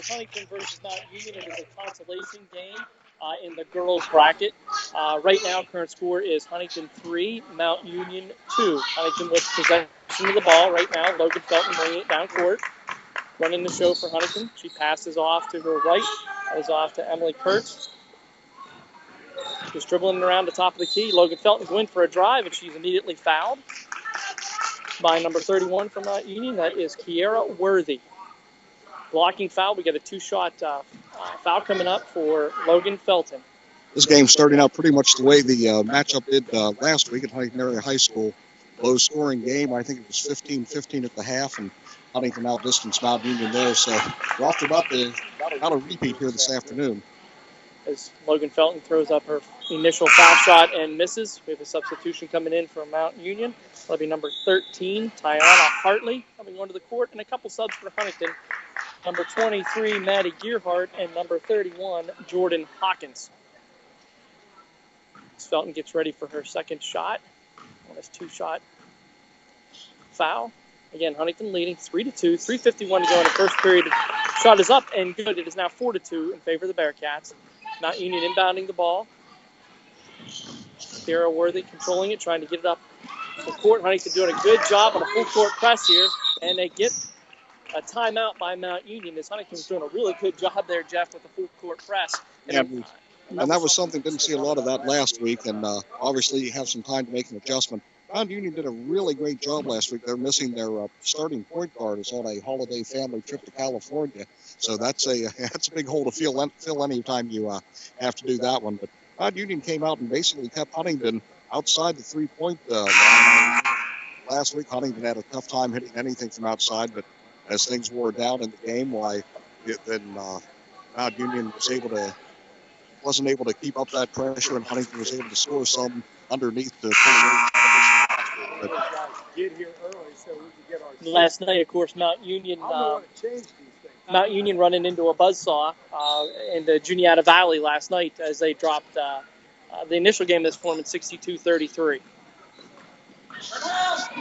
Huntingdon versus Mount Union. It is a consolation game in the girls' bracket. Right now, current score is Huntingdon 3, Mount Union 2. Huntingdon with possession of the ball right now. Logan Felton bringing it down court. Running the show for Huntingdon. She passes off to her right. Goes off to Emily Kurtz. Just dribbling around the top of the key. Logan Felton going for a drive, and she's immediately fouled by number 31 from Mount Union. That is Kiera Worthy. Blocking foul. We get a two-shot foul coming up for Logan Felton. This game's starting out pretty much the way the matchup did last week at Huntingdon Area High School. Low-scoring game. I think it was 15-15 at the half, and Huntingdon outdistanced Mount Union there. So we're off to about a repeat here this afternoon. As Logan Felton throws up her initial foul shot and misses. We have a substitution coming in for Mount Union. That'll be number 13, Tiana Hartley, coming onto the court, and a couple subs for Huntingdon. Number 23, Maddie Gearhart, and number 31, Jordan Hawkins. As Felton gets ready for her second shot. That's two-shot foul. Again, Huntingdon leading 3-2, 3:51 to go in the first period. Shot is up and good. It is now 4-2 in favor of the Bearcats. Mount Union inbounding the ball. Kiera Worthy controlling it, trying to get it up the court. Huntingdon doing a good job on a full-court press here, and they get a timeout by Mount Union. As Huntington's doing a really good job there, Jeff, with the full-court press. And that was something, didn't see a lot of that last week, and obviously you have some time to make an adjustment. Mount Union did a really great job last week. They're missing their starting point guard is on a holiday family trip to California. So that's a big hole to fill any time you have to do that one. But Mount Union came out and basically kept Huntingdon outside the three-point line. Last week, Huntingdon had a tough time hitting anything from outside, but as things wore down in the game, Mount Union wasn't able to keep up that pressure, and Huntingdon was able to score some underneath the get here early so we can get our last night, of course, Mount Union running into a buzzsaw in the Juniata Valley last night as they dropped the initial game of this form at 62-33.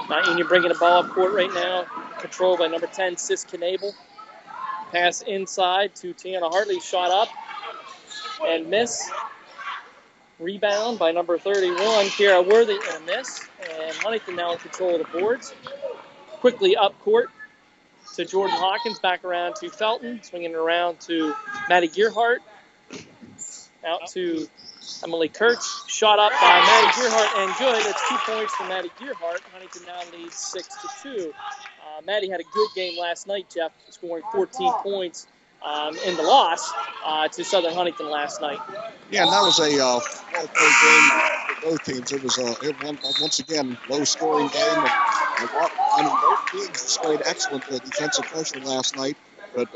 Mount Union bringing the ball up court right now, controlled by number 10, Sis Knable. Pass inside to Tiana Hartley, shot up and miss. Rebound by number 31, Kiera Worthy, and a miss. And Huntingdon now in control of the boards. Quickly up court to Jordan Hawkins, back around to Felton, swinging around to Maddie Gearhart. Out to Emily Kurtz, shot up by Maddie Gearhart, and good. That's 2 points for Maddie Gearhart. Huntingdon now leads 6-2. Maddie had a good game last night, Jeff, scoring 14 points in the loss to Southern Huntingdon last night. Yeah, and that was a well-played game for both teams. It was once again low-scoring game. Both teams displayed excellent defensive pressure last night, but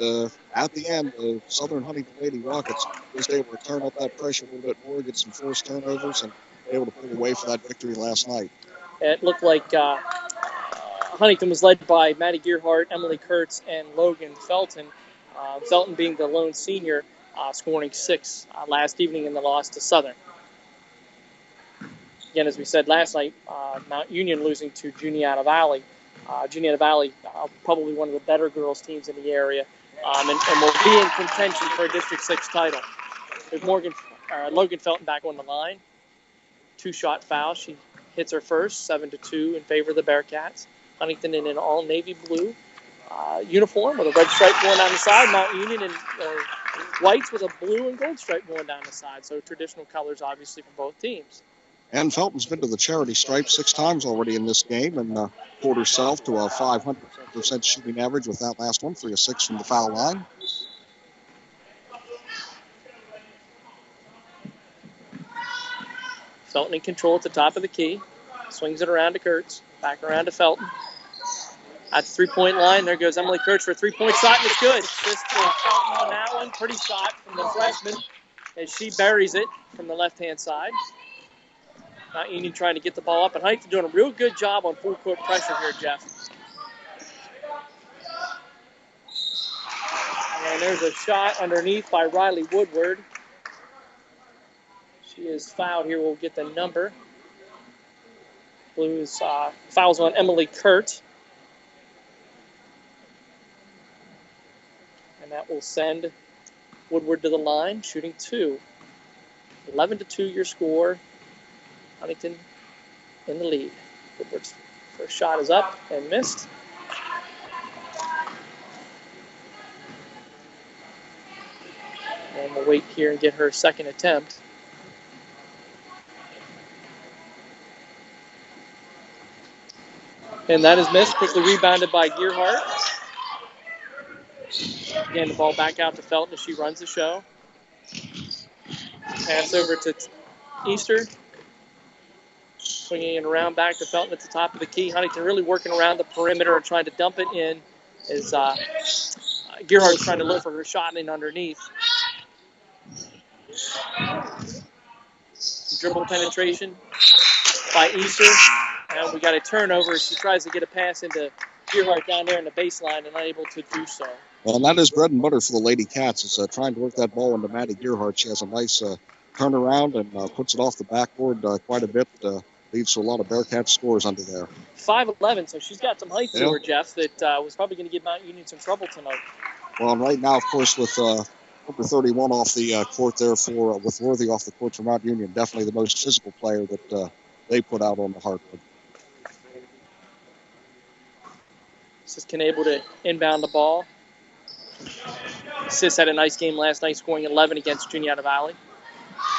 at the end, the Southern Huntingdon Lady Rockets was able to turn up that pressure a little bit more, get some forced turnovers, and able to pull away for that victory last night. It looked like Huntingdon was led by Maddie Gearhart, Emily Kurtz, and Logan Felton. Felton being the lone senior, scoring 6 last evening in the loss to Southern. Again, as we said last night, Mount Union losing to Juniata Valley. Juniata Valley, probably one of the better girls teams in the area, and will be in contention for a District 6 title. With Logan Felton back on the line. 2-shot foul. She hits her first, 7-2 in favor of the Bearcats. Huntingdon in an all-navy blue uniform with a red stripe going down the side. Mount Union in whites with a blue and gold stripe going down the side. So traditional colors, obviously, for both teams. And Felton's been to the charity stripe 6 times already in this game and pulled herself to a 500% shooting average with that last one, 3 of 6 from the foul line. Felton in control at the top of the key. Swings it around to Kurtz. Back around to Felton. At the three-point line, there goes Emily Kurtz for a three-point shot, and it's good. Just for Felton on that one. Pretty shot from the freshman as she buries it from the left-hand side. Mount Union trying to get the ball up, and Huntington doing a real good job on full-court pressure here, Jeff. And there's a shot underneath by Riley Woodward. She is fouled here. We'll get the number. Blues fouls on Emily Kurtz. And that will send Woodward to the line, shooting 2. 11-2 your score. Huntington in the lead. Woodward's first shot is up and missed. And we'll wait here and get her second attempt. And that is missed, quickly rebounded by Gearhart. Again, the ball back out to Felton as she runs the show. Pass over to Easter. Swinging it around back to Felton at the top of the key. Huntington really working around the perimeter and trying to dump it in as Gearhart's trying to look for her shot in underneath. Dribble penetration by Easter. And we got a turnover. She tries to get a pass into Gearhart down there in the baseline and unable to do so. Well, and that is bread and butter for the Lady Cats. It's trying to work that ball into Maddie Gearhart. She has a nice turnaround and puts it off the backboard quite a bit. Leads to a lot of Bearcat scores under there. 5'11", so she's got some height to her, Jeff, that was probably going to give Mount Union some trouble tonight. Well, and right now, of course, with number 31 off the court there with Worthy off the court for Mount Union, definitely the most physical player that they put out on the hardwood. Sis able to inbound the ball. Sis had a nice game last night, scoring 11 against Juniata Valley.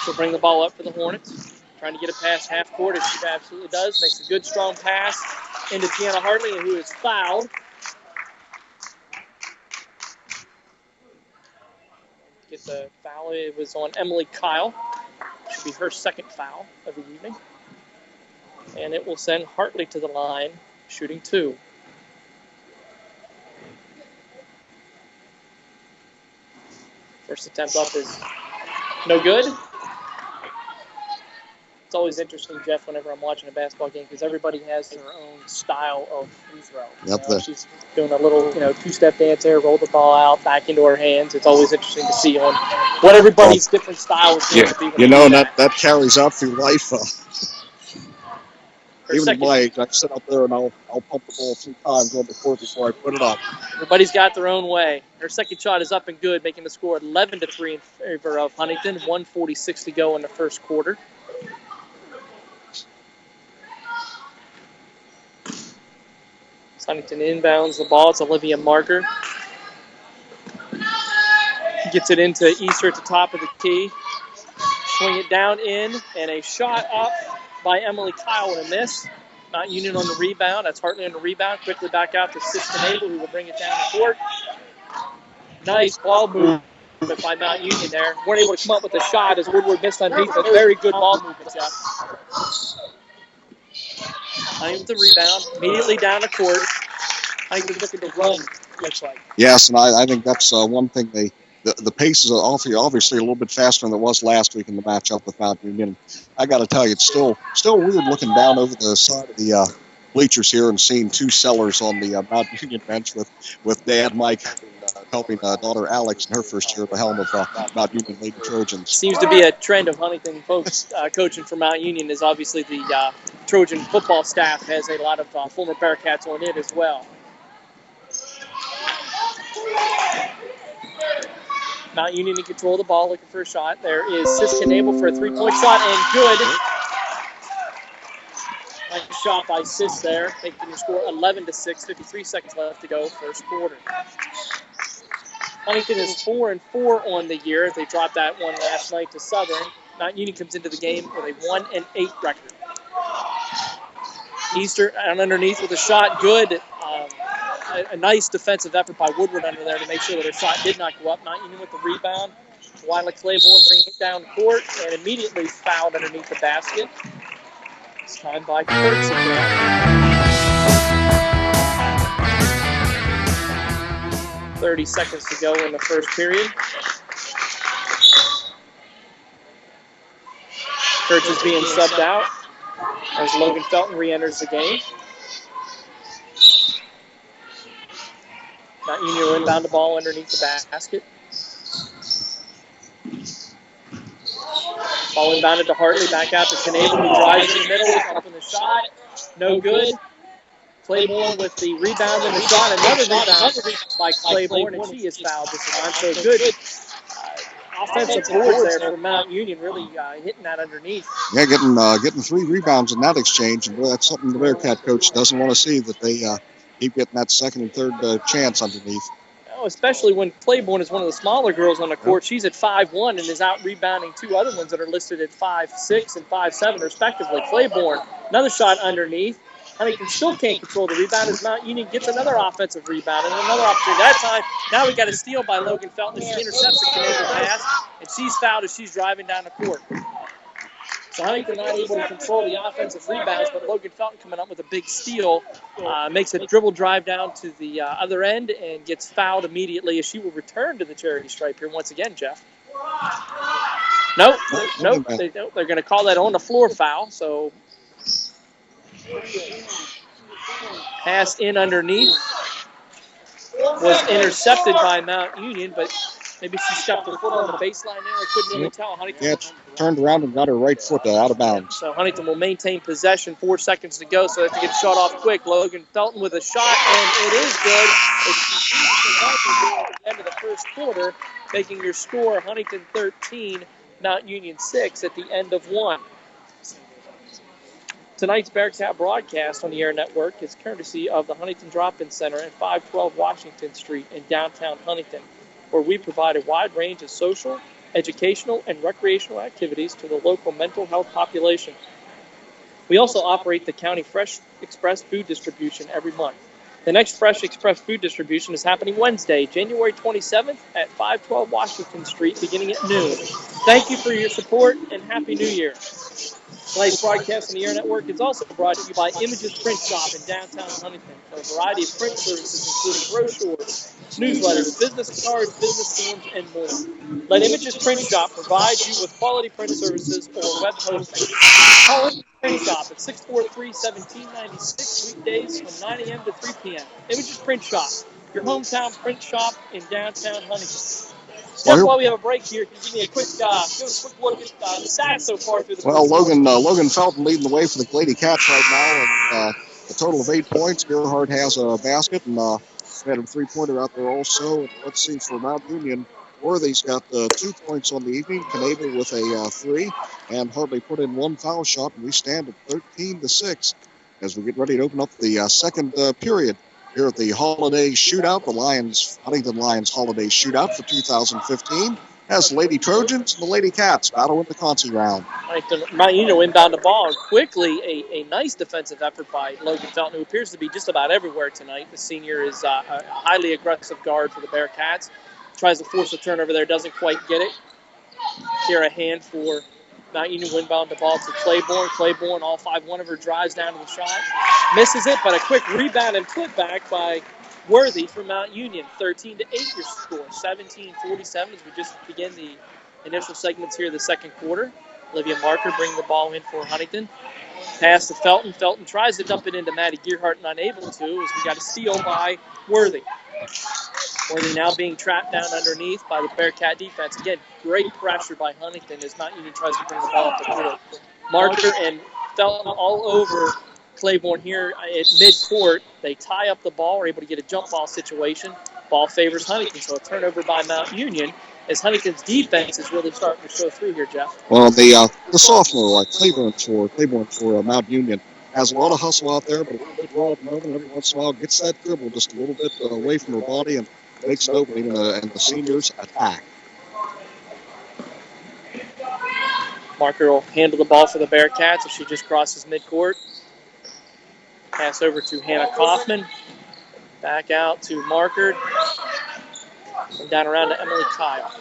She'll bring the ball up for the Hornets. Trying to get it past half court, as she absolutely does. Makes a good, strong pass into Tiana Hartley, who is fouled. Get the foul. It was on Emily Kyle. Should be her second foul of the evening. And it will send Hartley to the line, shooting 2. First attempt up is no good. It's always interesting, Jeff, whenever I'm watching a basketball game, because everybody has their own style of free throw. Yep, she's doing a little, two-step dance there, roll the ball out, back into her hands. It's always interesting to see on what everybody's different style is going to be. That carries out through life. Even at my age, I sit up there and I'll pump the ball 3 times on the court before I put it up. Everybody's got their own way. Her second shot is up and good, making the score 11-3 in favor of Huntington. 1:46 to go in the first quarter. Huntington inbounds the ball. It's Olivia Marker. Gets it into Easter at the top of the key. Swing it down in, and a shot up by Emily Kyle and a miss. Mount Union on the rebound. That's Hartley on the rebound. Quickly back out to Sis Nabel, who will bring it down the court. Nice ball movement by Mount Union there. Weren't able to come up with a shot as Woodward missed underneath, but very good ball movement, Jeff. Huntington the rebound, immediately down the court. Huntington's looking to run, looks like. Yes, and I think that's one thing the pace is obviously a little bit faster than it was last week in the matchup with Mount Union. I got to tell you, it's still weird looking down over the side of the bleachers here and seeing 2 sellers on the Mount Union bench with Dad Mike helping daughter Alex in her first year at the helm of Mount Union Lady Trojans. Seems to be a trend of Huntington folks coaching for Mount Union, is obviously the Trojan football staff has a lot of former Bearcats on it as well. Mount Union in control of the ball, looking for a shot. There is Sis Nabel for a 3-point shot, and good. Nice shot by Sis there, making the score 11-6, 53 seconds left to go, first quarter. Huntington is 4-4 on the year. They dropped that one last night to Southern. Mount Union comes into the game with a 1-8 record. Easter and underneath with a shot, good. A nice defensive effort by Woodward under there to make sure that her shot did not go up. Mount Union with the rebound. Wyla Claiborne bringing it down court and immediately fouled underneath the basket. This time by Kurtz again. 30 seconds to go in the first period. Kurtz is being subbed out as Logan Felton re-enters the game. Mount Union will inbound the ball underneath the basket. Ball inbounded to Hartley, back out to Canable, who drives in the middle, up in the shot. No good. Claiborne with the rebound and the shot. Another rebound by Claiborne, and she is fouled this time. So good offensive boards there for Mount Union, really hitting that underneath. Yeah, getting 3 rebounds in that exchange, and that's something the Bearcat coach doesn't want to see, that they keep getting that second and third chance underneath. Oh, especially when Claiborne is one of the smaller girls on the court. Yep. She's at 5'1" and is out rebounding 2 other ones that are listed at 5'6" and 5'7" respectively. Claiborne, another shot underneath. Huntington still can't control the rebound as Mount Union gets another offensive rebound and another opportunity. That time, now we got a steal by Logan Felton as she intercepts the Canadian pass, and she's fouled as she's driving down the court. So Huntington not able to control the offensive rebounds, but Logan Felton coming up with a big steal, makes a dribble drive down to the other end and gets fouled immediately as she will return to the charity stripe here once again, Jeff. Nope. They're going to call that on the floor foul, so pass in underneath was intercepted by Mount Union, but maybe she stepped her foot on the baseline there. I couldn't really tell. Huntington turned around and got her right foot out of bounds. So Huntington will maintain possession. 4 seconds to go, so they have to get shot off quick. Logan Felton with a shot, and it is good. It's at the end of the first quarter, making your score Huntington 13, Mount Union 6 at the end of 1. Tonight's Bearcat broadcast on the Air Network is courtesy of the Huntington Drop-In Center at 512 Washington Street in downtown Huntington, where we provide a wide range of social, educational, and recreational activities to the local mental health population. We also operate the County Fresh Express food distribution every month. The next Fresh Express food distribution is happening Wednesday, January 27th at 512 Washington Street, beginning at noon. Thank you for your support, and Happy New Year. Tonight's broadcast on the Air Network is also brought to you by Images Print Shop in downtown Huntington for a variety of print services, including brochures, newsletters, business cards, business forms, and more. Let Images Print Shop provide you with quality print services or web hosting. Call Print Shop at 643-1796 weekdays from 9 a.m. to 3 p.m. Images Print Shop, your hometown print shop in downtown Huntington. Jeff, while we have a break here, can you give me a quick look at the stats so far through the Well, Logan Felton leading the way for the Lady Cats right now, and a total of 8 points. Gerhardt has a basket, and had a 3-pointer out there also. Let's see, for Mount Union, Worthy's got 2 points on the evening. Canable with a 3, and Hartley put in 1 foul shot, and we stand at 13-6 as we get ready to open up the second period here at the Holiday Shootout, the Huntington Lions Holiday Shootout for 2015, as the Lady Trojans and the Lady Cats battle in the Consy round. Mount Union inbound the ball, and quickly a nice defensive effort by Logan Felton, who appears to be just about everywhere tonight. The senior is a highly aggressive guard for the Bearcats. Tries to force a turnover there, doesn't quite get it. Here a hand for Mount Union inbound the ball to Claiborne. Claiborne, all 5-1 of her drives down to the shot. Misses it, but a quick rebound and putback by Worthy for Mount Union. 13-8 your score. 17-47 as we just begin the initial segments here of the second quarter. Olivia Marker bringing the ball in for Huntington. Pass to Felton. Felton tries to dump it into Maddie Gerhardt and unable to, as we got a steal by Worthy. Worthy now being trapped down underneath by the Bearcat defense. Again, great pressure by Huntington as Mount Union tries to bring the ball up the court. Marker and Felton all over Claiborne here at midcourt. They tie up the ball, are able to get a jump ball situation. Ball favors Huntington, so a turnover by Mount Union as Huntington's defense is really starting to show through here, Jeff. Well, the sophomore, Claiborne for Mount Union, has a lot of hustle out there, but a little bit raw at the moment. Every once in a while, gets that dribble just a little bit away from her body and makes it open, and the seniors attack. Marker will handle the ball for the Bearcats as she just crosses midcourt. Pass over to Hannah Kaufman. Back out to Marker. And down around to Emily Kyle.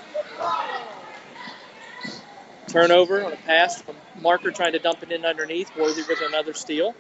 Turnover on a pass from Marker trying to dump it in underneath. Worthy with another steal.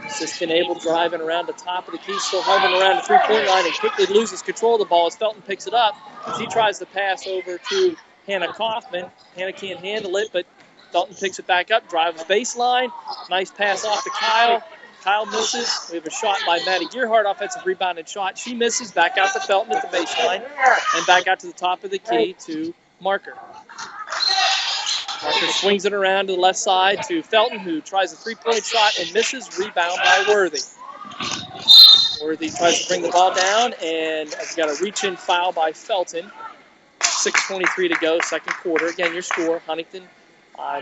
Sis Abel driving around the top of the key, still hovering around the three-point line and quickly loses control of the ball as Felton picks it up. She tries to pass over to Hannah Kaufman. Hannah can't handle it, but Felton picks it back up, drives baseline. Nice pass off to Kyle. Kyle misses. We have a shot by Maddie Gerhardt, offensive rebounded shot. She misses. Back out to Felton at the baseline. And back out to the top of the key to Marker. Marker swings it around to the left side to Felton, who tries a three-point shot and misses. Rebound by Worthy. Worthy tries to bring the ball down and has got a reach-in foul by Felton. 6:23 to go, second quarter. Again, your score, Huntingdon,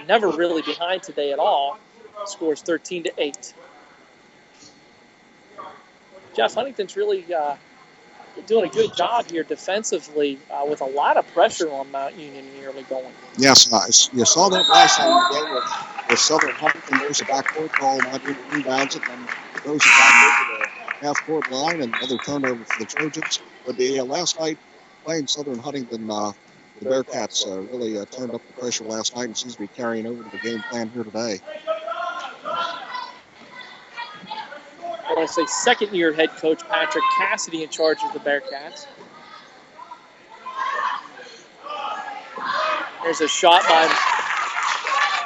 never really behind today at all. Scores 13-8. Jeff, Huntington's really doing a good job here defensively with a lot of pressure on Mount Union early going. Yes, you saw that last time in the game with Southern Huntington. There's a backcourt call. Mount Union rebounds it and throws it back over the half-court line, and another turnover for the Trojans. But last night, playing Southern Huntington, the Bearcats really turned up the pressure last night and seems to be carrying over to the game plan here today. I want to say second-year head coach Patrick Cassidy in charge of the Bearcats. There's a shot by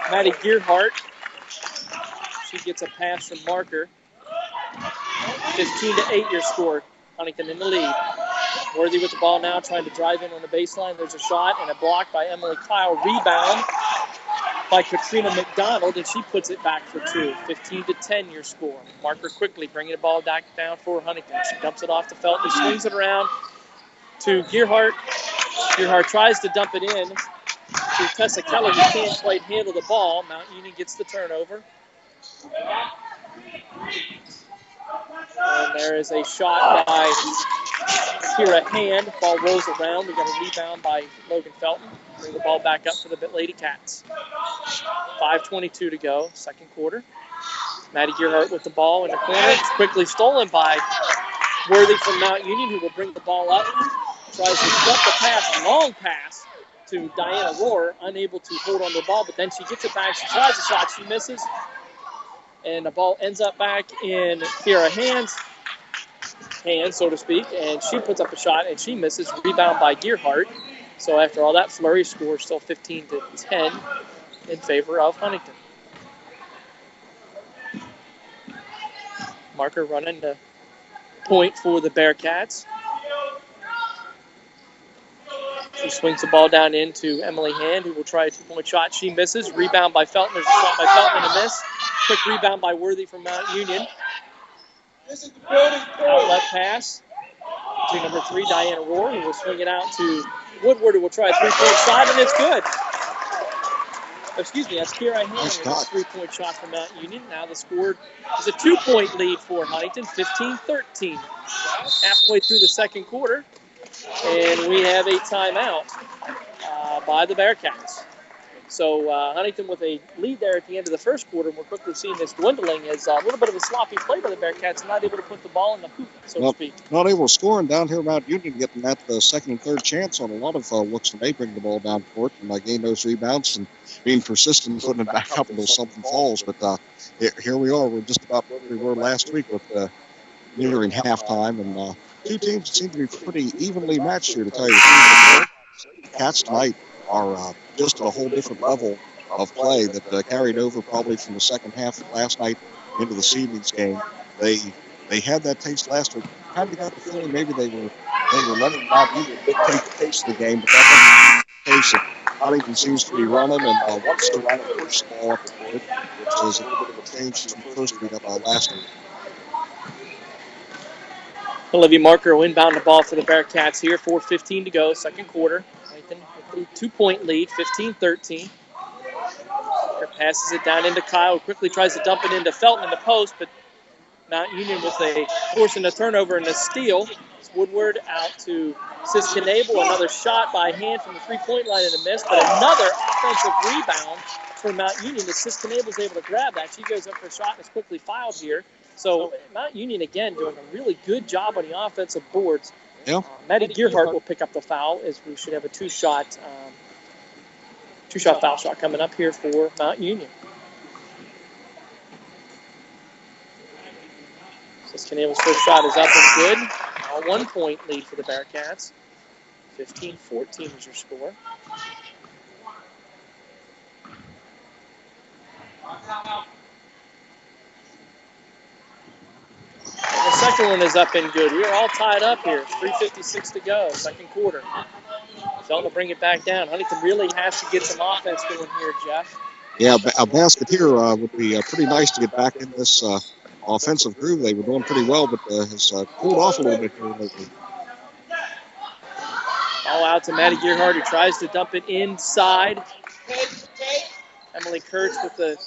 Maddie Gearhart. She gets a pass from Marker. 15-8 your score. Huntington in the lead. Worthy with the ball now, trying to drive in on the baseline. There's a shot and a block by Emily Kyle. Rebound by Katrina McDonald, and she puts it back for two. 15-10 your score. Marker quickly bringing the ball back down for Huntington. She dumps it off to Felton, who swings it around to Gearhart. Gearhart tries to dump it in to Tessa Keller, who can't quite handle the ball. Mount Union gets the turnover. And there is a shot by Kira Hand. Ball rolls around. We got a rebound by Logan Felton. Bring the ball back up for the Lady Cats. 5:22 to go, second quarter. Maddie Gearhart with the ball in the corner. It's quickly stolen by Worthy from Mount Union, who will bring the ball up. Tries to dump the pass, long pass to Diana Rohr, unable to hold on to the ball, but then she gets it back. She tries a shot, she misses. And the ball ends up back in Kira Hand's hands, so to speak, and she puts up a shot and she misses. Rebound by Gearhart. So after all that flurry, score still 15-10 in favor of Huntington. Marker running the point for the Bearcats. She swings the ball down into Emily Hand, who will try a two-point shot. She misses. Rebound by Felton. There's a shot by Felton and a miss. Quick rebound by Worthy from Mount Union. Outlet pass to number 3, Diana Rohr, who will swing it out to Woodward, who will try a three-point shot, and it's good. Excuse me, that's Kira Hand with a three-point shot from Mount Union. Now the score is a 2-point lead for Huntington, 15-13. Halfway through the second quarter, and we have a timeout by the Bearcats. So Huntington with a lead there at the end of the first quarter, and we're quickly seeing this dwindling as a little bit of a sloppy play by the Bearcats, not able to put the ball in the hoop, so to speak. Not able to score, and down here Mount Union getting that second and third chance on a lot of looks when they bring the ball down court and gain those rebounds and being persistent, putting it back up until something falls. But here we are. We're just about where we were last week with nearing halftime, and two teams seem to be pretty evenly matched here, to tell you the truth. The Cats tonight are just at a whole different level of play that carried over probably from the second half of last night into the Seedings game. They had that taste last week. Kind of got the feeling maybe they were letting Mount Union dictate the pace of the game, but that pace that Huntington seems to be running and wants to run and push the ball up the court, which is a little bit of a change from the first week last week. Olivia Marker will inbound the ball for the Bearcats here. 4:15 to go, second quarter. Huntington with a 2-point lead, 15-13. Passes it down into Kyle, quickly tries to dump it into Felton in the post, but Mount Union with a forcing a turnover and a steal. It's Woodward out to Sis Knable. Another shot by Hand from the three-point line and a miss, but another offensive rebound for Mount Union. Sis Knable is able to grab that. She goes up for a shot and is quickly fouled here. So Mount Union, again, doing a really good job on the offensive boards. Yeah. Maddie Gearhart will pick up the foul, as we should have a two-shot foul shot coming up here for Mount Union. Sis Knable's first shot is up and good. A 1-point lead for the Bearcats. 15-14 is your score. And the second one is up and good. We are all tied up here. 3:56 to go, second quarter. Felton will bring it back down. Huntington really has to get some offense going here, Jeff. Yeah, a basket here would be pretty nice to get back in this offensive groove. They were doing pretty well, but has cooled off a little bit here lately. Ball out to Maddie Gearhart, who tries to dump it inside. Emily Kurtz with the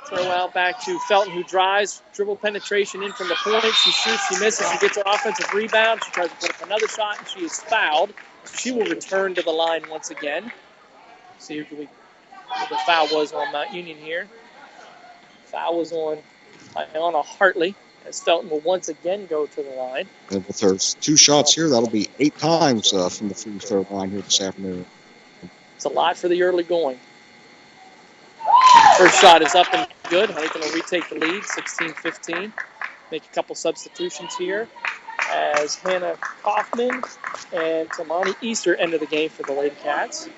throw out back to Felton, who drives, dribble penetration in from the point. She shoots, she misses, she gets her offensive rebound. She tries to put up another shot, and she is fouled. She will return to the line once again. See who the foul was on Mount Union here. Foul was on Iona Hartley, as Felton will once again go to the line. And with her 2 shots here, that'll be 8 times from the free throw line here this afternoon. It's a lot for the early going. First shot is up and good. Huntington will retake the lead, 16-15. Make a couple substitutions here as Hannah Kaufman and Tamani Easter enter the game for the Lady Cats.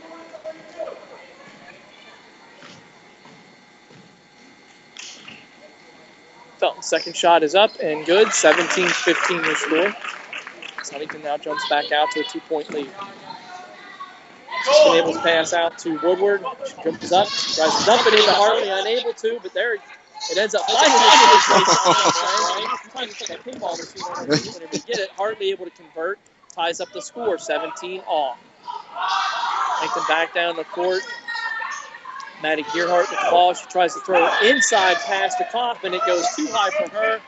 Felton's second shot is up and good. 17-15 your score. So Huntington now jumps back out to a 2-point lead. She's been able to pass out to Woodward. She jumps up, tries to dump it into Hartley, unable to, but there it ends up flying into the pinball machine. Whenever you get it, Hartley able to convert, ties up the score, 17 all. Huntington back down the court. Maddie Gearhart with the ball. She tries to throw it inside pass to Kaufman. It goes too high for her.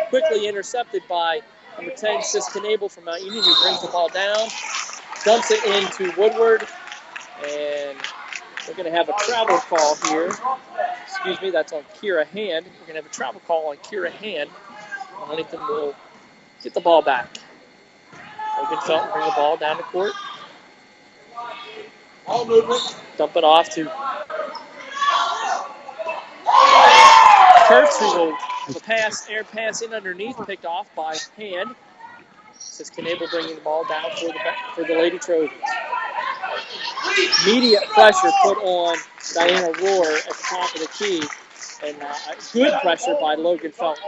Quickly intercepted by number 10, Sis Knable from Mount Union, who brings the ball down. Dumps it into Woodward. And we're going to have a travel call here. Excuse me, that's on Kira Hand. We're going to have a travel call on Kira Hand. And Huntington will get the ball back. Logan Felton bring the ball down the court. Ball movement. Dump it off to Kurtz, who will have a pass, air pass in underneath, picked off by Hand. Says Knable bringing the ball down for the Lady Trojans. Immediate pressure put on Diana Rohr at the top of the key, and good pressure by Logan Felton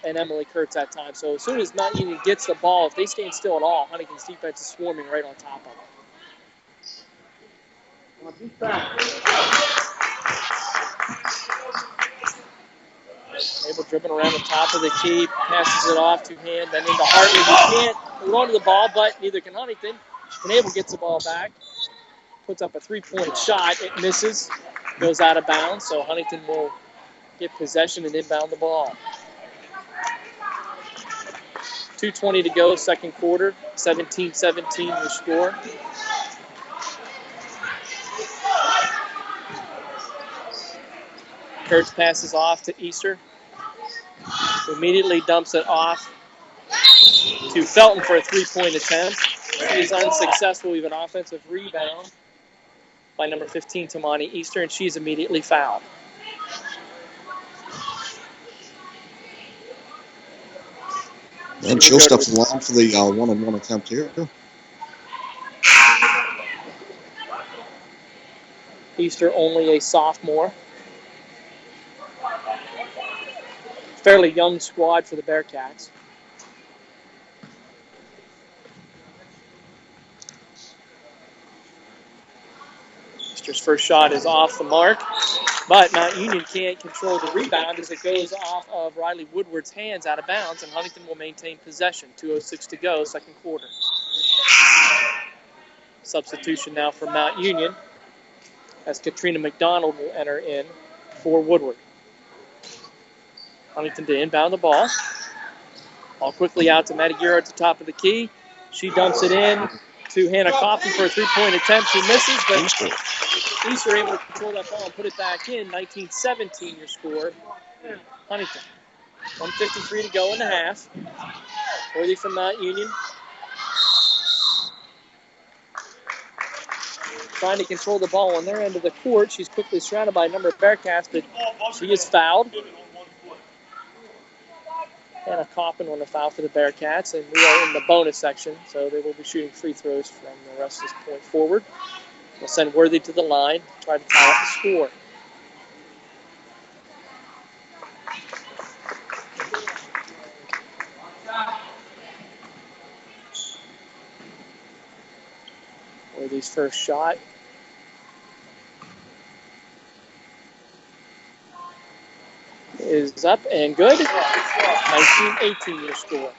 and Emily Kurtz that time. So as soon as Mount Union gets the ball, if they stand still at all, Huntington's defense is swarming right on top of them. Able dribbling around the top of the key, passes it off to Hand, then into Hartley. He can't hold on to the ball, but neither can Huntington. Knable gets the ball back, puts up a 3-point shot. It misses, goes out of bounds, so Huntington will get possession and inbound the ball. 2:20 to go, second quarter, 17-17 your score. Kurtz passes off to Easter, who immediately dumps it off to Felton for a 3-point attempt. She is unsuccessful with an offensive rebound by number 15, Tamani Easter, and she's immediately fouled. And she'll step to the line for the 1-on-1 attempt here. Easter only a sophomore. Fairly young squad for the Bearcats. Easter's first shot is off the mark, but Mount Union can't control the rebound as it goes off of Riley Woodward's hands out of bounds, and Huntington will maintain possession. 2:06 to go, second quarter. Substitution now for Mount Union as Katrina McDonald will enter in for Woodward. Huntington to inbound the ball. Ball quickly out to Maddie Gearhart at the top of the key. She dumps it in to Hannah Kaufman for a 3-point attempt. She misses, but Easter able to control that ball and put it back in. 19-17 your score. Huntington. 1:53 to go in the half. Worthy from Mount Union. Trying to control the ball on their end of the court. She's quickly surrounded by a number of Bearcats, but she is fouled. Hannah Kaufman on the foul for the Bearcats, and we are in the bonus section, so they will be shooting free throws from the rest of this point forward. We'll send Worthy to the line, try to tie up the score. Worthy's first shot. Is up and good. 19-18 your score.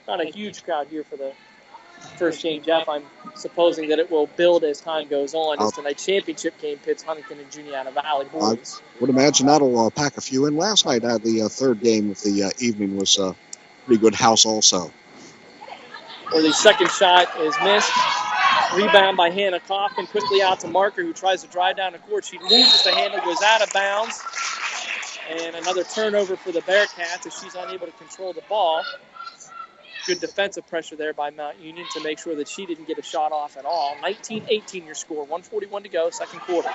Not a huge crowd here for the first game, Jeff. I'm supposing that it will build as time goes on as tonight's championship game pits Huntingdon and Juniata Valley boys. I would imagine that'll pack a few in. Last night, the third game of the evening was a pretty good house also. Worthy's second shot is missed. Rebound by Hannah Kaufman, quickly out to Marker, who tries to drive down the court. She loses the handle, goes out of bounds. And another turnover for the Bearcats as she's unable to control the ball. Good defensive pressure there by Mount Union to make sure that she didn't get a shot off at all. 19-18 your score, 1:41 to go, second quarter.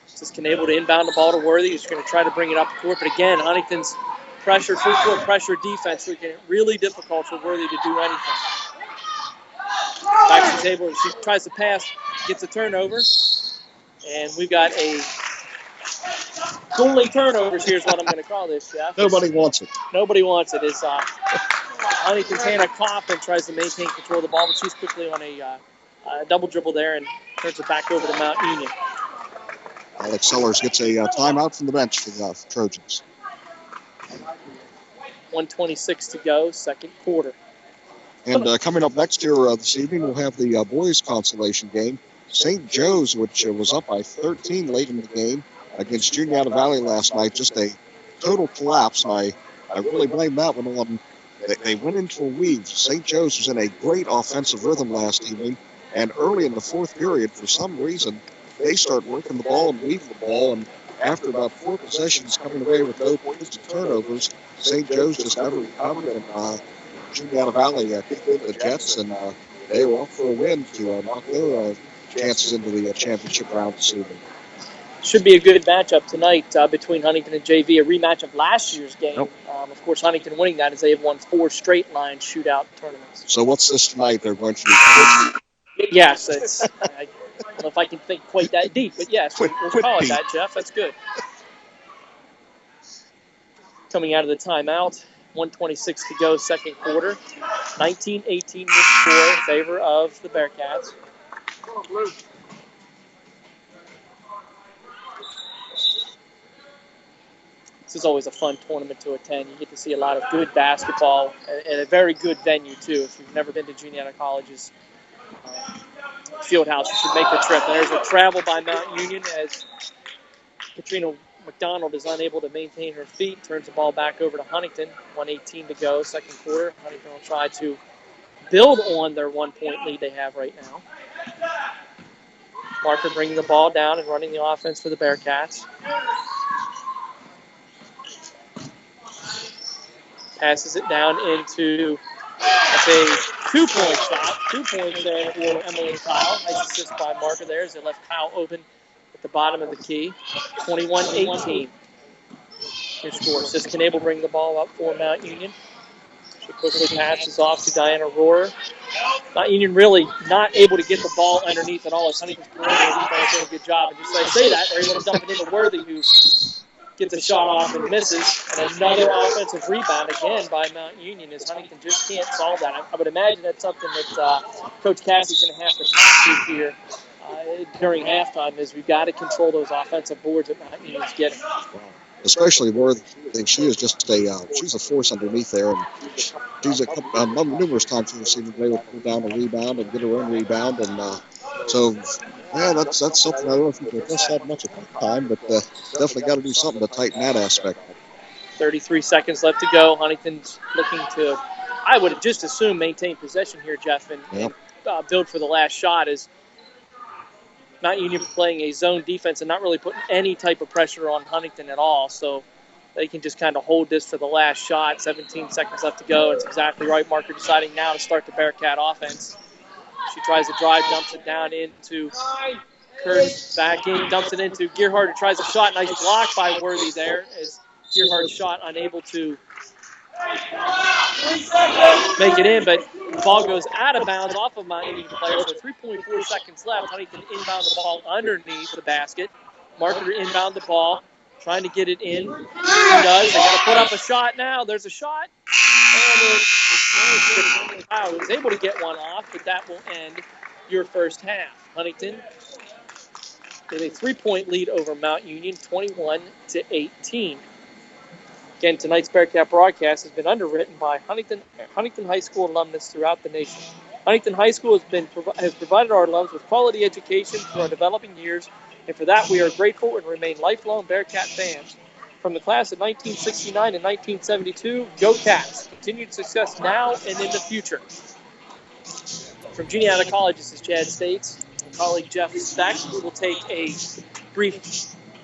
Just able to inbound the ball to Worthy. He's going to try to bring it up the court, but again, Huntington's pressure, full court pressure defense, making it really difficult for Worthy to do anything. Back to the table, she tries to pass, gets a turnover, and we've got a dueling turnovers. Here's what I'm going to call this, Jeff. Nobody wants it. Nobody wants it. It's Huntington's Hannah Kaufman tries to maintain control of the ball, but she's quickly on a double dribble there and turns it back over to Mount Union. Alex Sellers gets a timeout from the bench for the Trojans. 1:26 to go, second quarter. And coming up next here this evening, we'll have the boys' consolation game. St. Joe's, which was up by 13 late in the game against Juniata Valley last night, just a total collapse. I really blame that one on. They went into a weave. St. Joe's was in a great offensive rhythm last evening, and early in the fourth period, for some reason, they start working the ball and weaving the ball, and after about 4 possessions coming away with no points and turnovers, St. Joe's just never recovered, and Juniata Valley kicked in the Jets, and they were off for a win to knock their chances into the championship round this evening. Should be a good matchup tonight between Huntington and JV, a rematch of last year's game. Nope. Of course, Huntington winning that as they have won 4 straight line shootout tournaments. So what's this tonight? They're going to do? Yes, it's. I don't know if I can think quite that deep, but yes, we'll call it that, Jeff. That's good. Coming out of the timeout, 1:26 to go, second quarter. 19-18 your score in favor of the Bearcats. This is always a fun tournament to attend. You get to see a lot of good basketball and a very good venue, too. If you've never been to Juniata College's field house, you should make the trip. And there's a travel by Mount Union as Katrina McDonald is unable to maintain her feet. Turns the ball back over to Huntington. 1:18 to go, second quarter. Huntington will try to build on their 1-point lead they have right now. Marker bringing the ball down and running the offense for the Bearcats. Passes it down into a 2-point shot. 2 points there for Emily Kyle. Nice assist by Marker there as they left Kyle open at the bottom of the key. 21-18. Your score. Sis Knable bring the ball up for Mount Union. She quickly passes off to Diana Rohrer. Mount Union really not able to get the ball underneath at all. As Huntington's doing a good job. And just as I say that, they're able to dump it into Worthy, who gets a shot off and misses. And another offensive rebound again by Mount Union as Huntington just can't solve that. I would imagine that's something that Coach Cassie's going to have to talk to here during halftime, is we've got to control those offensive boards that Mount Union's getting. Especially Worthy. She is just she's a force underneath there, and she's numerous times we've seen her able to pull down a rebound and get her own rebound, and that's something I don't know if you can address that much at that time, but definitely got to do something to tighten that aspect. 33 seconds left to go. Huntington's looking to, I would just assume, maintain possession here, Jeff, and build for the last shot. As Mount Union playing a zone defense and not really putting any type of pressure on Huntington at all. So they can just kind of hold this for the last shot. 17 seconds left to go. It's exactly right. Marker deciding now to start the Bearcat offense. She tries to drive, dumps it down into Curtis, back in, dumps it into Gearhart, who tries a shot. Nice block by Worthy there as Gearhart's shot unable to make it in, but the ball goes out of bounds off of Mount Union player. So 3.4 seconds left. Huntington inbound the ball underneath the basket. Marker inbound the ball, trying to get it in. does. They got to put up a shot now. There's a shot. And Kyle was able to get one off, but that will end your first half. Huntington with a 3-point lead over Mount Union, 21-18. Again, tonight's Bearcat broadcast has been underwritten by Huntington High School alumnus throughout the nation. Huntington High School has provided our alums with quality education through our developing years, and for that we are grateful and remain lifelong Bearcat fans. From the class of 1969 and 1972, go Cats. Continued success now and in the future. From Juniata College, this is Chad States. My colleague Jeff Speck. We will take a brief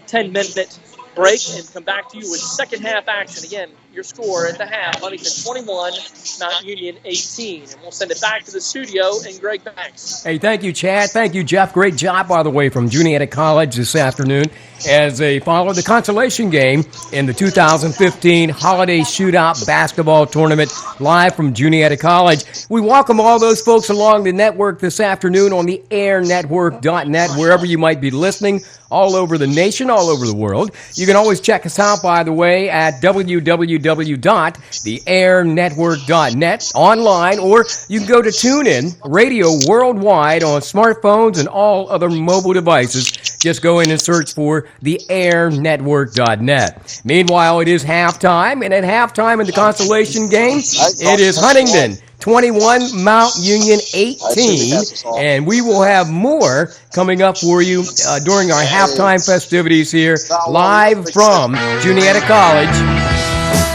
10-minute break and come back to you with second half action. Again, your score at the half, Huntington 21, Mount Union 18. And we'll send it back to the studio and Greg Banks. Hey, thank you, Chad. Thank you, Jeff. Great job, by the way, from Juniata College this afternoon as they follow the Consolation game in the 2015 Holiday Shootout Basketball Tournament live from Juniata College. We welcome all those folks along the network this afternoon on the airnetwork.net, wherever you might be listening, all over the nation, all over the world. You can always check us out, by the way, at www.theairnetwork.net online, or you can go to TuneIn Radio worldwide on smartphones and all other mobile devices. Just go in and search for theairnetwork.net. Meanwhile, it is halftime, and at halftime in the Consolation game, it is Huntingdon 21, Mount Union 18, and we will have more coming up for you during our halftime festivities here, live from Juniata College.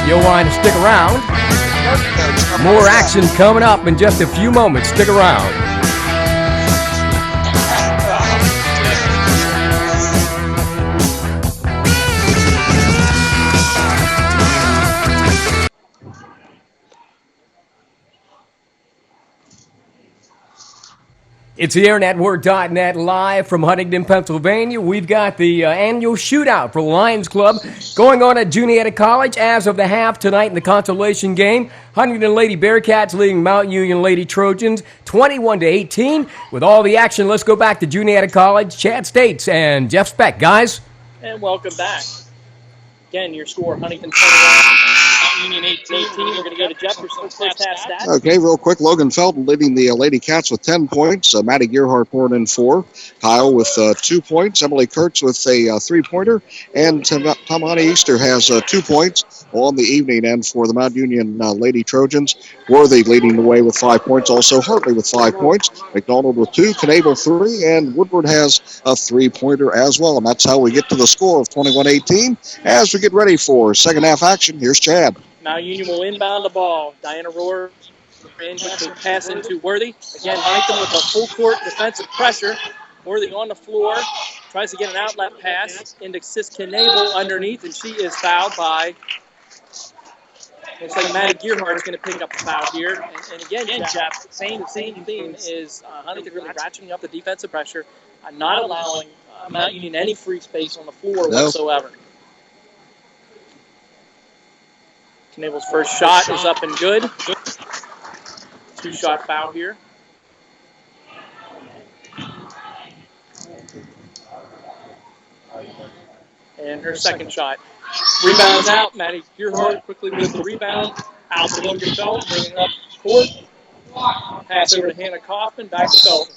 You'll want to stick around. More action coming up in just a few moments. Stick around. It's the airnetwork.net live from Huntingdon, Pennsylvania. We've got the annual shootout for the Lions Club going on at Juniata College as of the half tonight in the Consolation game. Huntingdon Lady Bearcats leading Mount Union Lady Trojans 21-18. With all the action, let's go back to Juniata College. Chad States and Jeff Speck, guys. And welcome back. Again, your score, Huntington 21, Union 18. We're going to go to Jefferson first half stats. Okay, real quick. Logan Felton leading the Lady Cats with 10 points. Maddie Gearhart pouring in 4. Kyle with 2 points. Emily Kurtz with a 3-pointer. And Tamani Easter has 2 points on the evening end for the Mount Union Lady Trojans. Worthy leading the way with 5 points. Also Hartley with 5 points. McDonald with 2. Knable 3. And Woodward has a 3-pointer as well. And that's how we get to the score of 21-18 as we get ready for second half action. Here's Chad. Mount Union will inbound the ball. Diana Rohr to pass into Worthy. Again, Huntington with a full court defensive pressure. Worthy on the floor. Tries to get an outlet pass into Sis Knable underneath, and she is fouled by... Looks like Maddie Gearhart is going to pick up the foul here. And again, Jeff, same theme is Huntington really ratcheting up the defensive pressure, not allowing Mount Union any free space on the floor whatsoever. Knable's first shot is up and good. 2-shot foul here. And her second shot. Rebounds out. Maddie Gearhart quickly with the rebound. Out to Logan Felton, bringing up court. Pass over to Hannah Kaufman. Back to Felton.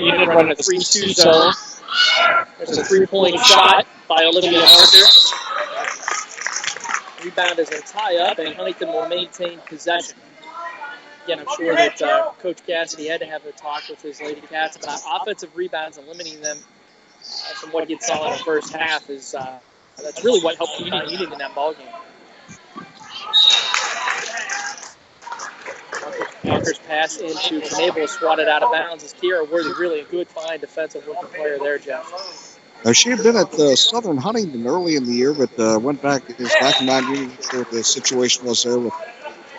You did run a 3-2 zone. There's a 3-point shot by Olivia Harker. Rebound is a tie-up, and Huntington will maintain possession. Again, I'm sure that Coach Cassidy had to have a talk with his Lady Cats about offensive rebounds and limiting them from what he saw in the first half. That's really what helped Union in that ballgame. Harker's pass into Knable, swatted out of bounds. Is Kiera Worthy really a good, fine defensive-looking player there, Jeff? She had been at Southern Huntingdon early in the year, but went back in Mount Union. Sure the situation was there with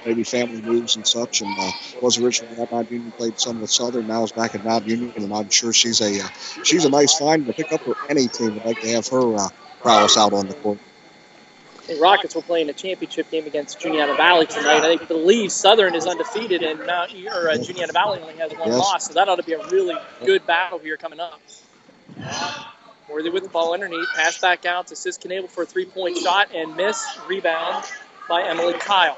maybe family moves and such, and was originally at Mount Union, played some with Southern, now is back at Mount Union, and I'm sure she's a nice find to pick up for any team that like to have her prowess out on the court. The Rockets were playing a championship game against Juniata Valley tonight. I believe Southern is undefeated, and Juniata Valley only has one loss, so that ought to be a really good battle here coming up. Worthy with the ball underneath. Pass back out to Sis Knable for a three-point shot and miss. Rebound by Emily Kyle.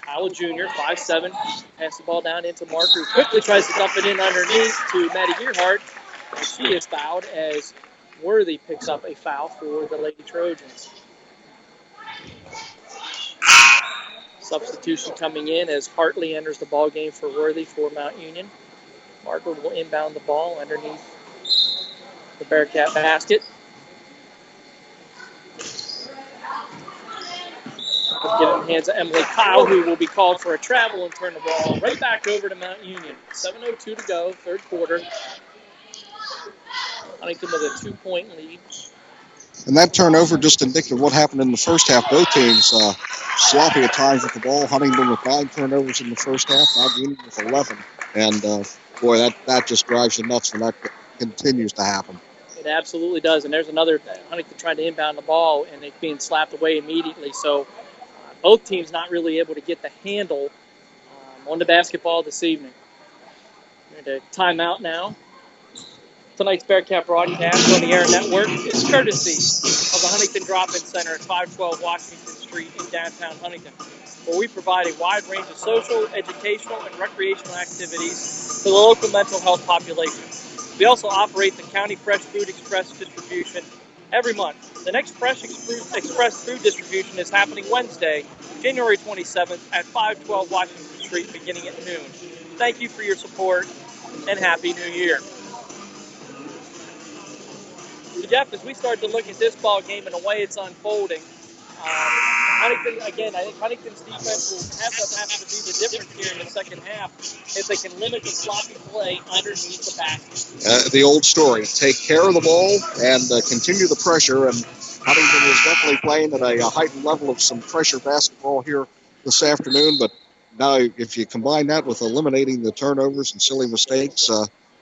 Kyle, a junior, 5'7". Pass the ball down into Mark, who quickly tries to dump it in underneath to Maddie Gearhart. And she is fouled as Worthy picks up a foul for the Lady Trojans. Substitution coming in as Hartley enters the ball game for Worthy for Mount Union. Marker will inbound the ball underneath the Bearcat basket. Give it in the hands of Emily Kyle, who will be called for a travel and turn the ball right back over to Mount Union. 7:02 to go, third quarter. Huntington with a 2-point lead. And that turnover just indicative of what happened in the first half. Both teams sloppy at times with the ball. Huntingdon with 9 turnovers in the first half. Mount Union with 11. And, boy, that just drives you nuts when that continues to happen. It absolutely does. And there's another Huntington trying to inbound the ball, and it's being slapped away immediately. So both teams not really able to get the handle on the basketball this evening. We're at a timeout now. Tonight's Bearcat broadcast on the Air Network is courtesy of the Huntington Drop-In Center at 512 Washington Street in downtown Huntington, where we provide a wide range of social, educational, and recreational activities for the local mental health population. We also operate the County Fresh Food Express distribution every month. The next Fresh Express food distribution is happening Wednesday, January 27th at 512 Washington Street beginning at noon. Thank you for your support and Happy New Year. So Jeff, as we start to look at this ball game and the way it's unfolding, Huntington, again, I think Huntington's defense will have to be the difference here in the second half if they can limit the sloppy play underneath the basket. The old story, take care of the ball and continue the pressure. And Huntington is definitely playing at a heightened level of some pressure basketball here this afternoon. But now if you combine that with eliminating the turnovers and silly mistakes,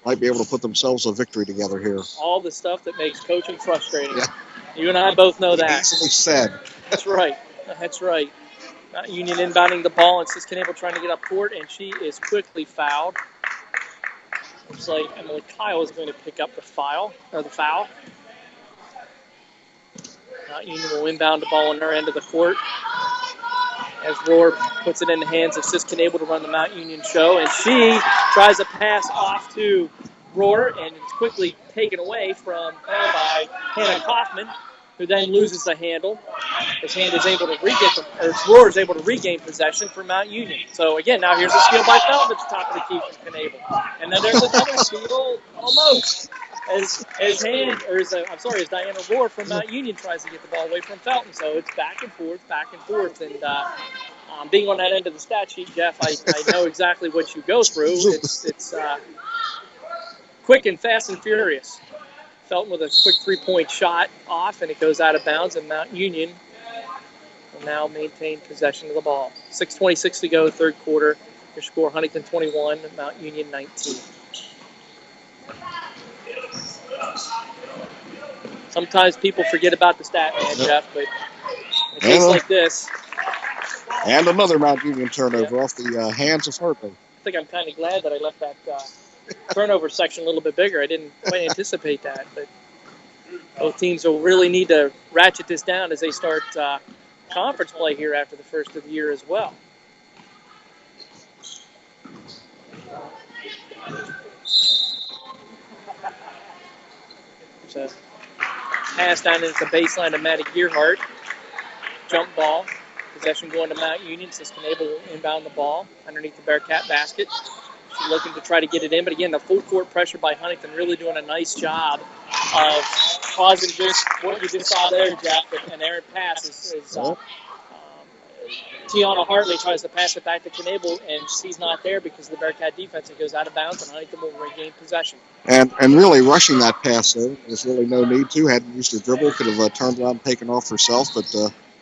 might be able to put themselves a victory together here. All the stuff that makes coaching frustrating. Yeah. You and I both know that. Easily said. That's right. That's right. Mount Union inbounding the ball, and Sis Knable trying to get up court, and she is quickly fouled. Looks like Emily Kyle is going to pick up the foul. Mount Union will inbound the ball on their end of the court as Rohr puts it in the hands of Sis Knable to run the Mount Union show, and she tries a pass off to Rohr, and it's quickly taken away from her by Hannah Kaufman, who then loses the handle. His hand is able to Rohr is able to regain possession for Mount Union. So again, now here's a steal by Felton at the top of the key from Knable. And then there's another steal almost as Diana Rohr from Mount Union tries to get the ball away from Felton. So it's back and forth. And being on that end of the stat sheet, Jeff, I know exactly what you go through. It's quick and fast and furious. Felton with a quick three-point shot off, and it goes out of bounds, and Mount Union will now maintain possession of the ball. 6:26 to go, third quarter. Your score, Huntington 21, Mount Union 19. Sometimes people forget about the stat, man, Jeff, but in a case like this. And another Mount Union turnover off the hands of Hartley. I think I'm kind of glad that I left that turnover section a little bit bigger. I didn't quite anticipate that, but both teams will really need to ratchet this down as they start conference play here after the first of the year as well. There's a pass down into the baseline to Maddie Gearhart. Jump ball. Possession going to Mount Union. Sis Knable will inbound the ball underneath the Bearcat basket. She's looking to try to get it in, but again, the full court pressure by Huntington really doing a nice job of causing just what you just saw there, Jeff. An errant pass is Tiana Hartley tries to pass it back to Knable, and she's not there because of the Bearcat defense. It goes out of bounds, and Huntington will regain possession. And really rushing that pass there, there's really no need to. Hadn't used her dribble, could have turned around and taken off herself, but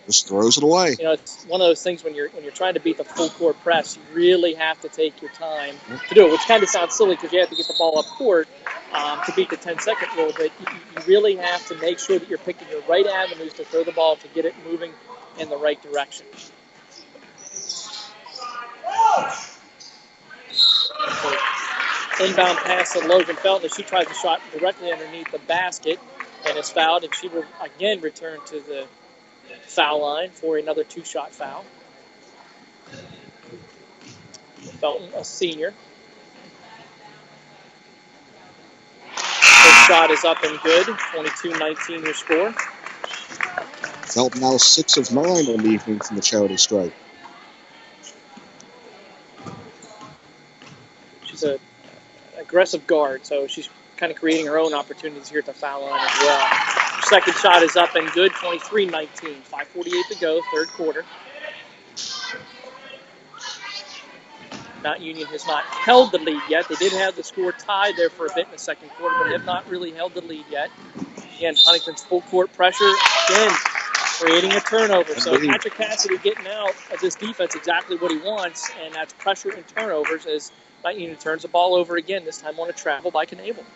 just throws it away. You know, it's one of those things when you're trying to beat the full court press, you really have to take your time to do it, which kind of sounds silly because you have to get the ball up court to beat the 10-second rule, but you really have to make sure that you're picking your right avenues to throw the ball to get it moving in the right direction. So, Inbound pass to Logan Felton as she tries to shot directly underneath the basket and is fouled, and she will again return to the foul line for another 2-shot foul. Felton, a senior. First shot is up and good. 22-19 your score. Felton now 6 of 9 on the evening from the charity stripe. She's an aggressive guard, so she's kind of creating her own opportunities here at the foul line as well. Her second shot is up and good. 23-19. 5:48 to go, third quarter. Mount Union has not held the lead yet. They did have the score tied there for a bit in the second quarter, but have not really held the lead yet. Again, Huntington's full court pressure, again, creating a turnover. So Patrick Cassidy getting out of this defense exactly what he wants, and that's pressure and turnovers as Mount Union turns the ball over again, this time on a travel by Knable.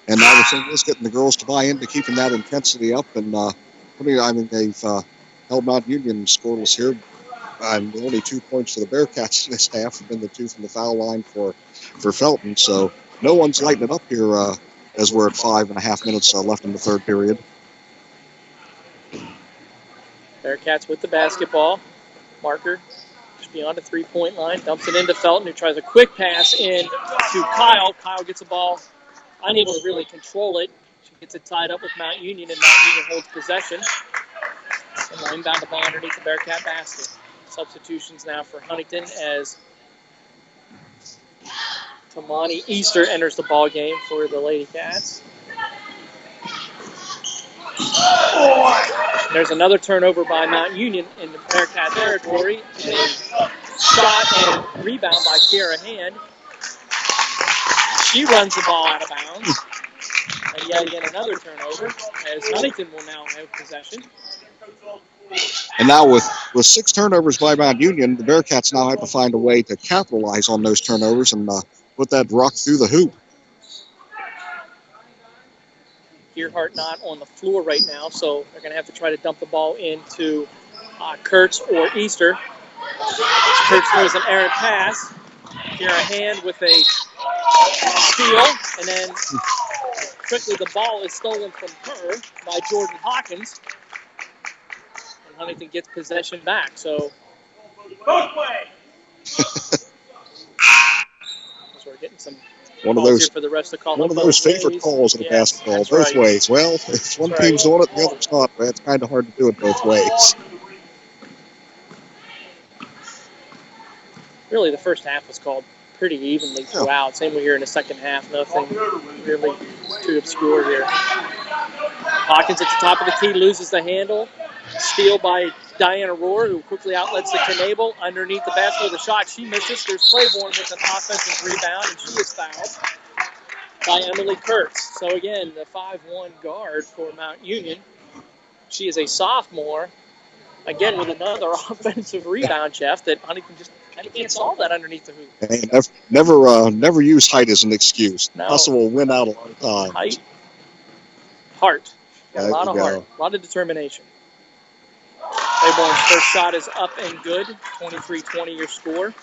And now the thing is getting the girls to buy into keeping that intensity up. And they've held Mount Union scoreless here. And the only 2 points for the Bearcats in this half have been the 2 from the foul line for Felton. So no one's lighting it up here as we're at 5.5 minutes left in the third period. Bearcats with the basketball. Marker just beyond the 3-point line. Dumps it into Felton, who tries a quick pass in to Kyle. Kyle gets the ball, unable to really control it. She gets it tied up with Mount Union, and Mount Union holds possession. And they'll inbound the ball underneath the Bearcat basket. Substitutions now for Huntington as Tamani Easter enters the ball game for the Lady Cats. There's another turnover by Mount Union in the Bearcat territory. A shot and rebound by Kiara Hand. She runs the ball out of bounds. And yet again another turnover as Huntington will now have possession. And now with 6 turnovers by Mount Union, the Bearcats now have to find a way to capitalize on those turnovers and put that rock through the hoop. Gearhart not on the floor right now, so they're going to have to try to dump the ball into Kurtz or Easter. Kurtz throws an errant pass. Kiara Hand with a steal, and then quickly the ball is stolen from her by Jordan Hawkins. Huntington gets possession back, so both ways. So we're getting some one of those for the rest of the call. One of those favorite calls in a basketball, both ways. Well, if one team's on it, the other's not. It's kind of hard to do it both ways. Really, the first half was called pretty evenly throughout. Same way here in the second half. Nothing really too obscure here. Hawkins at the top of the key loses the handle. Steal by Diana Rohr, who quickly outlets to Knable underneath the basket with a shot. She misses. There's Claiborne with an offensive rebound, and she is fouled by Emily Kurtz. So again, the 5'1" guard for Mount Union. She is a sophomore. Again, with another offensive rebound, Jeff, that Huntington just kind of can't solve that underneath the hoop. And never use height as an excuse. No. Hustle will win out a lot of times. Height, heart. Got a lot of There you heart, a lot of determination. Claiborne's first shot is up and good. 23-20 your score.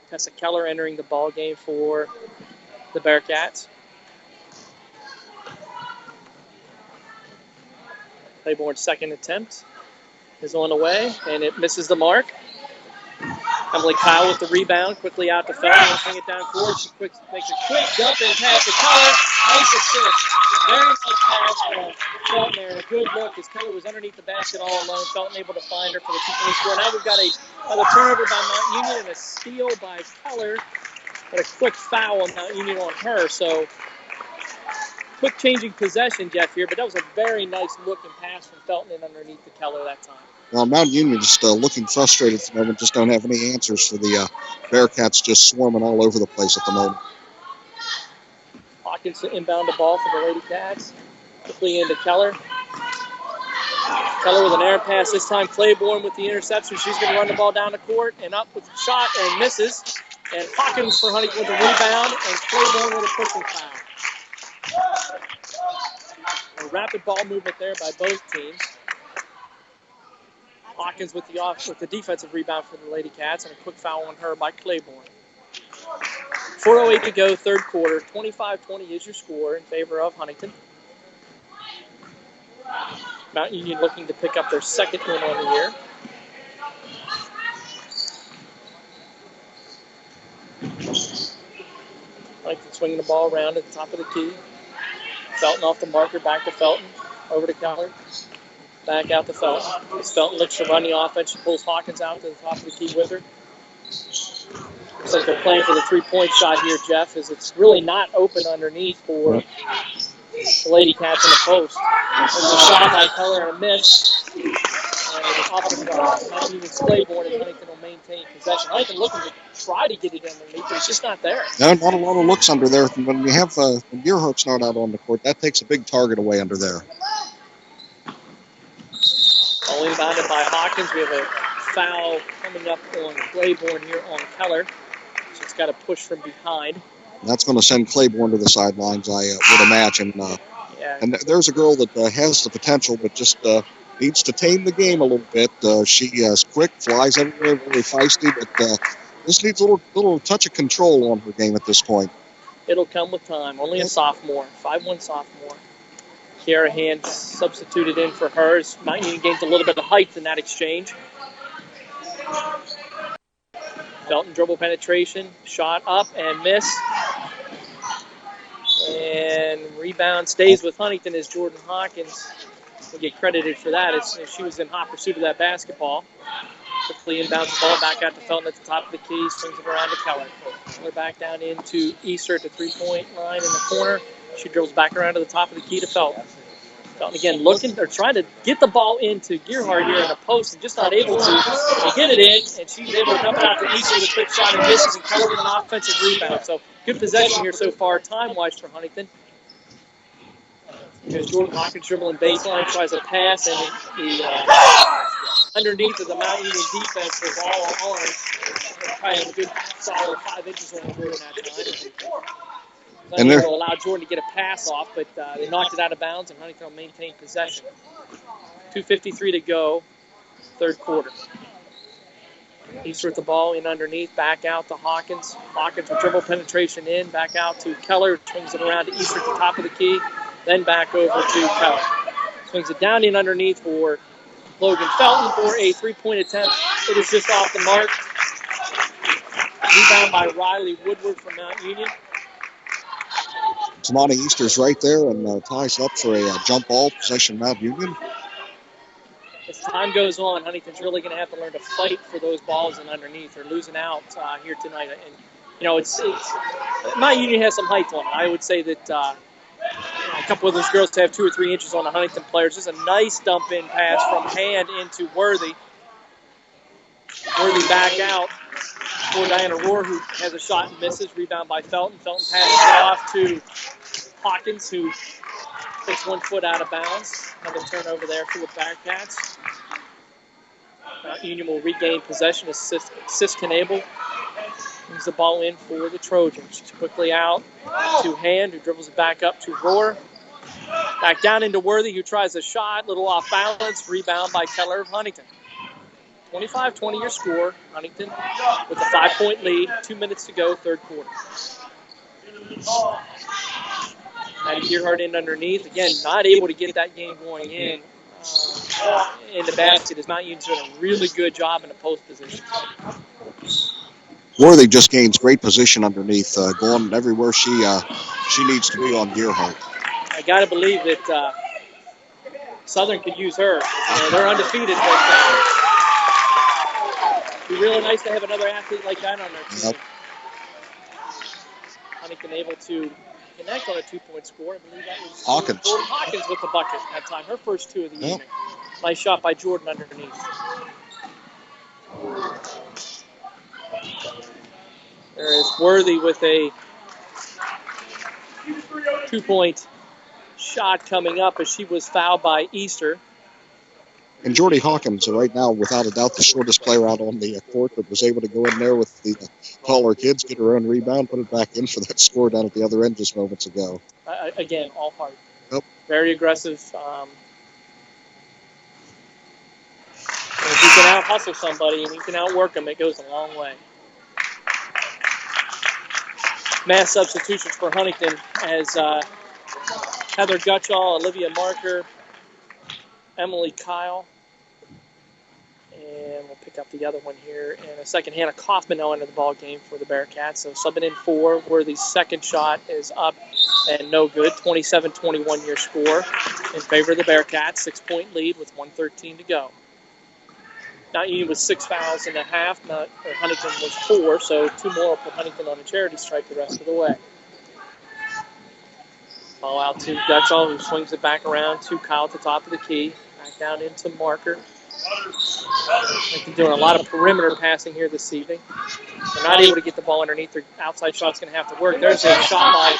Tessa Keller entering the ball game for the Bearcats. Claiborne's second attempt is on the way, and it misses the mark. Emily Kyle with the rebound, quickly out to Felton, and bring it down court. She makes a quick dump and pass to Keller. Nice assist. Very nice pass from Felton there, and a good look as Keller was underneath the basket all alone. Felton able to find her for the 2-point score. Now we've got another turnover by Mount Union and a steal by Keller, but a quick foul on Mount Union on her. So quick changing possession, Jeff, here, but that was a very nice look and pass from Felton and underneath the Keller that time. Well, Mount Union just looking frustrated at the moment, just don't have any answers for the Bearcats just swarming all over the place at the moment. Hawkins to inbound the ball for the Lady Cats. Quickly into Keller. Keller with an air pass this time. Claiborne with the interception. She's going to run the ball down the court and up with the shot and misses. And Hawkins for Huntington with the rebound and Claiborne with a pushing foul. A rapid ball movement there by both teams. Hawkins with the defensive rebound for the Lady Cats and a quick foul on her by Claiborne. .408 to go, third quarter. 25-20 is your score in favor of Huntington. Mount Union looking to pick up their second win on the year. Huntington swinging the ball around at the top of the key. Felton off the marker, back to Felton. Over to Keller. Back out to Felton. As Felton looks to run the offense, she pulls Hawkins out to the top of the key with her. Looks like they're playing for the three-point shot here, Jeff, as it's really not open underneath for the Lady Cats in the post. There's a shot by Keller and a miss. And off of Mount Union's Claiborne, and Huntington will maintain possession. Huntington looking to try to get it underneath, but it's just not there. No, not a lot of looks under there. When you have when Gearhart's not out on the court, that takes a big target away under there. All inbounded by Hawkins. We have a foul coming up on Claiborne here on Keller. She's got to push from behind. That's going to send Claiborne to the sidelines, I would imagine. Yeah. And there's a girl that has the potential, but just needs to tame the game a little bit. She is quick, flies everywhere, very feisty, but just needs a little touch of control on her game at this point. It'll come with time. Only a sophomore, 5'1" sophomore. Kiara Hand substituted in for hers. Mount Union gains a little bit of height in that exchange. Felton dribble penetration, shot up and miss. And rebound stays with Huntington as Jordan Hawkins will get credited for that as she was in hot pursuit of that basketball. Quickly inbounds the ball back out to Felton at the top of the key, swings it around to Keller. Keller back down into Easter at the three-point line in the corner. She dribbles back around to the top of the key to Felton. Felton again looking, or trying to get the ball into Gearhart here in the post and just not able to. They get it in, and she's able to come out to Easter with a quick shot and misses and Keller with an offensive rebound. So good possession here so far, time-wise for Huntington. Because Jordan Hawkins dribbling baseline, tries a pass, and the underneath of the Mount Union defense was all orange. Probably a good solid 5 inches on Jordan that time. And they'll allow Jordan to get a pass off, but they knocked it out of bounds, and Huntington will maintain possession. 2:53 to go, third quarter. Easter with the ball in underneath, back out to Hawkins. Hawkins with dribble penetration in, back out to Keller, swings it around to Easter at the top of the key, then back over to Keller. Swings it down in underneath for Logan Felton for a three-point attempt. It is just off the mark. Rebound by Riley Woodward from Mount Union. Samani Easter's right there and ties up for a jump ball, possession Mount Union. As time goes on, Huntington's really going to have to learn to fight for those balls and underneath. They're losing out here tonight. And, you know, it's Mount Union has some height on it. I would say that a couple of those girls have 2 or 3 inches on the Huntington players. Just a nice dump-in pass from Hand into Worthy. Worthy back out for Diana Rohr, who has a shot and misses. Rebound by Felton. Felton passes it off to Hawkins, who takes 1 foot out of bounds. Another turnover there for the Bearcats. Union will regain possession as Sis Knable brings the ball in for the Trojans. She's quickly out to Hand, who dribbles it back up to Rohr. Back down into Worthy, who tries a shot, little off balance. Rebound by Keller of Huntington. 25-20 your score. Huntington with a 5-point lead. 2 minutes to go, third quarter. And Gearhart in underneath. Again, not able to get that game going in the basket as Mount Union's doing a really good job in the post position. Worthy just gains great position underneath, going everywhere she needs to be on Gearhart. I got to believe that Southern could use her. They're undefeated, but it'd be really nice to have another athlete like that on their team. Yep. Huntington able to connect on a 2-point score. I believe that was Hawkins. Jordan Hawkins with the bucket that time. Her first 2 of the evening. Nice shot by Jordan underneath. There is Worthy with a 2-point shot coming up as she was fouled by Easter. And Jordy Hawkins, right now, without a doubt, the shortest player out on the court, but was able to go in there with the taller kids, get her own rebound, put it back in for that score down at the other end just moments ago. Again, all heart. Yep. Very aggressive. And if you can out-hustle somebody and you can outwork them, it goes a long way. mass substitutions for Huntingdon as Heather Gutschall, Olivia Marker, Emily Kyle, and we'll pick up the other one here in a second. Hannah Kaufman now into the ball game for the Bearcats. So subbing in 4, Worthy's second shot is up and no good. 27-21 your score in favor of the Bearcats. 6-point lead with 1:13 to go. Mount Union was 6 fouls and a half. Huntington was 4, so 2 more will put Huntington on a charity stripe the rest of the way. Ball out to Gutschall, who swings it back around to Kyle at the top of the key. Back down into Marker. They're doing a lot of perimeter passing here this evening. They're not able to get the ball underneath. Their outside shot's going to have to work. There's a shot by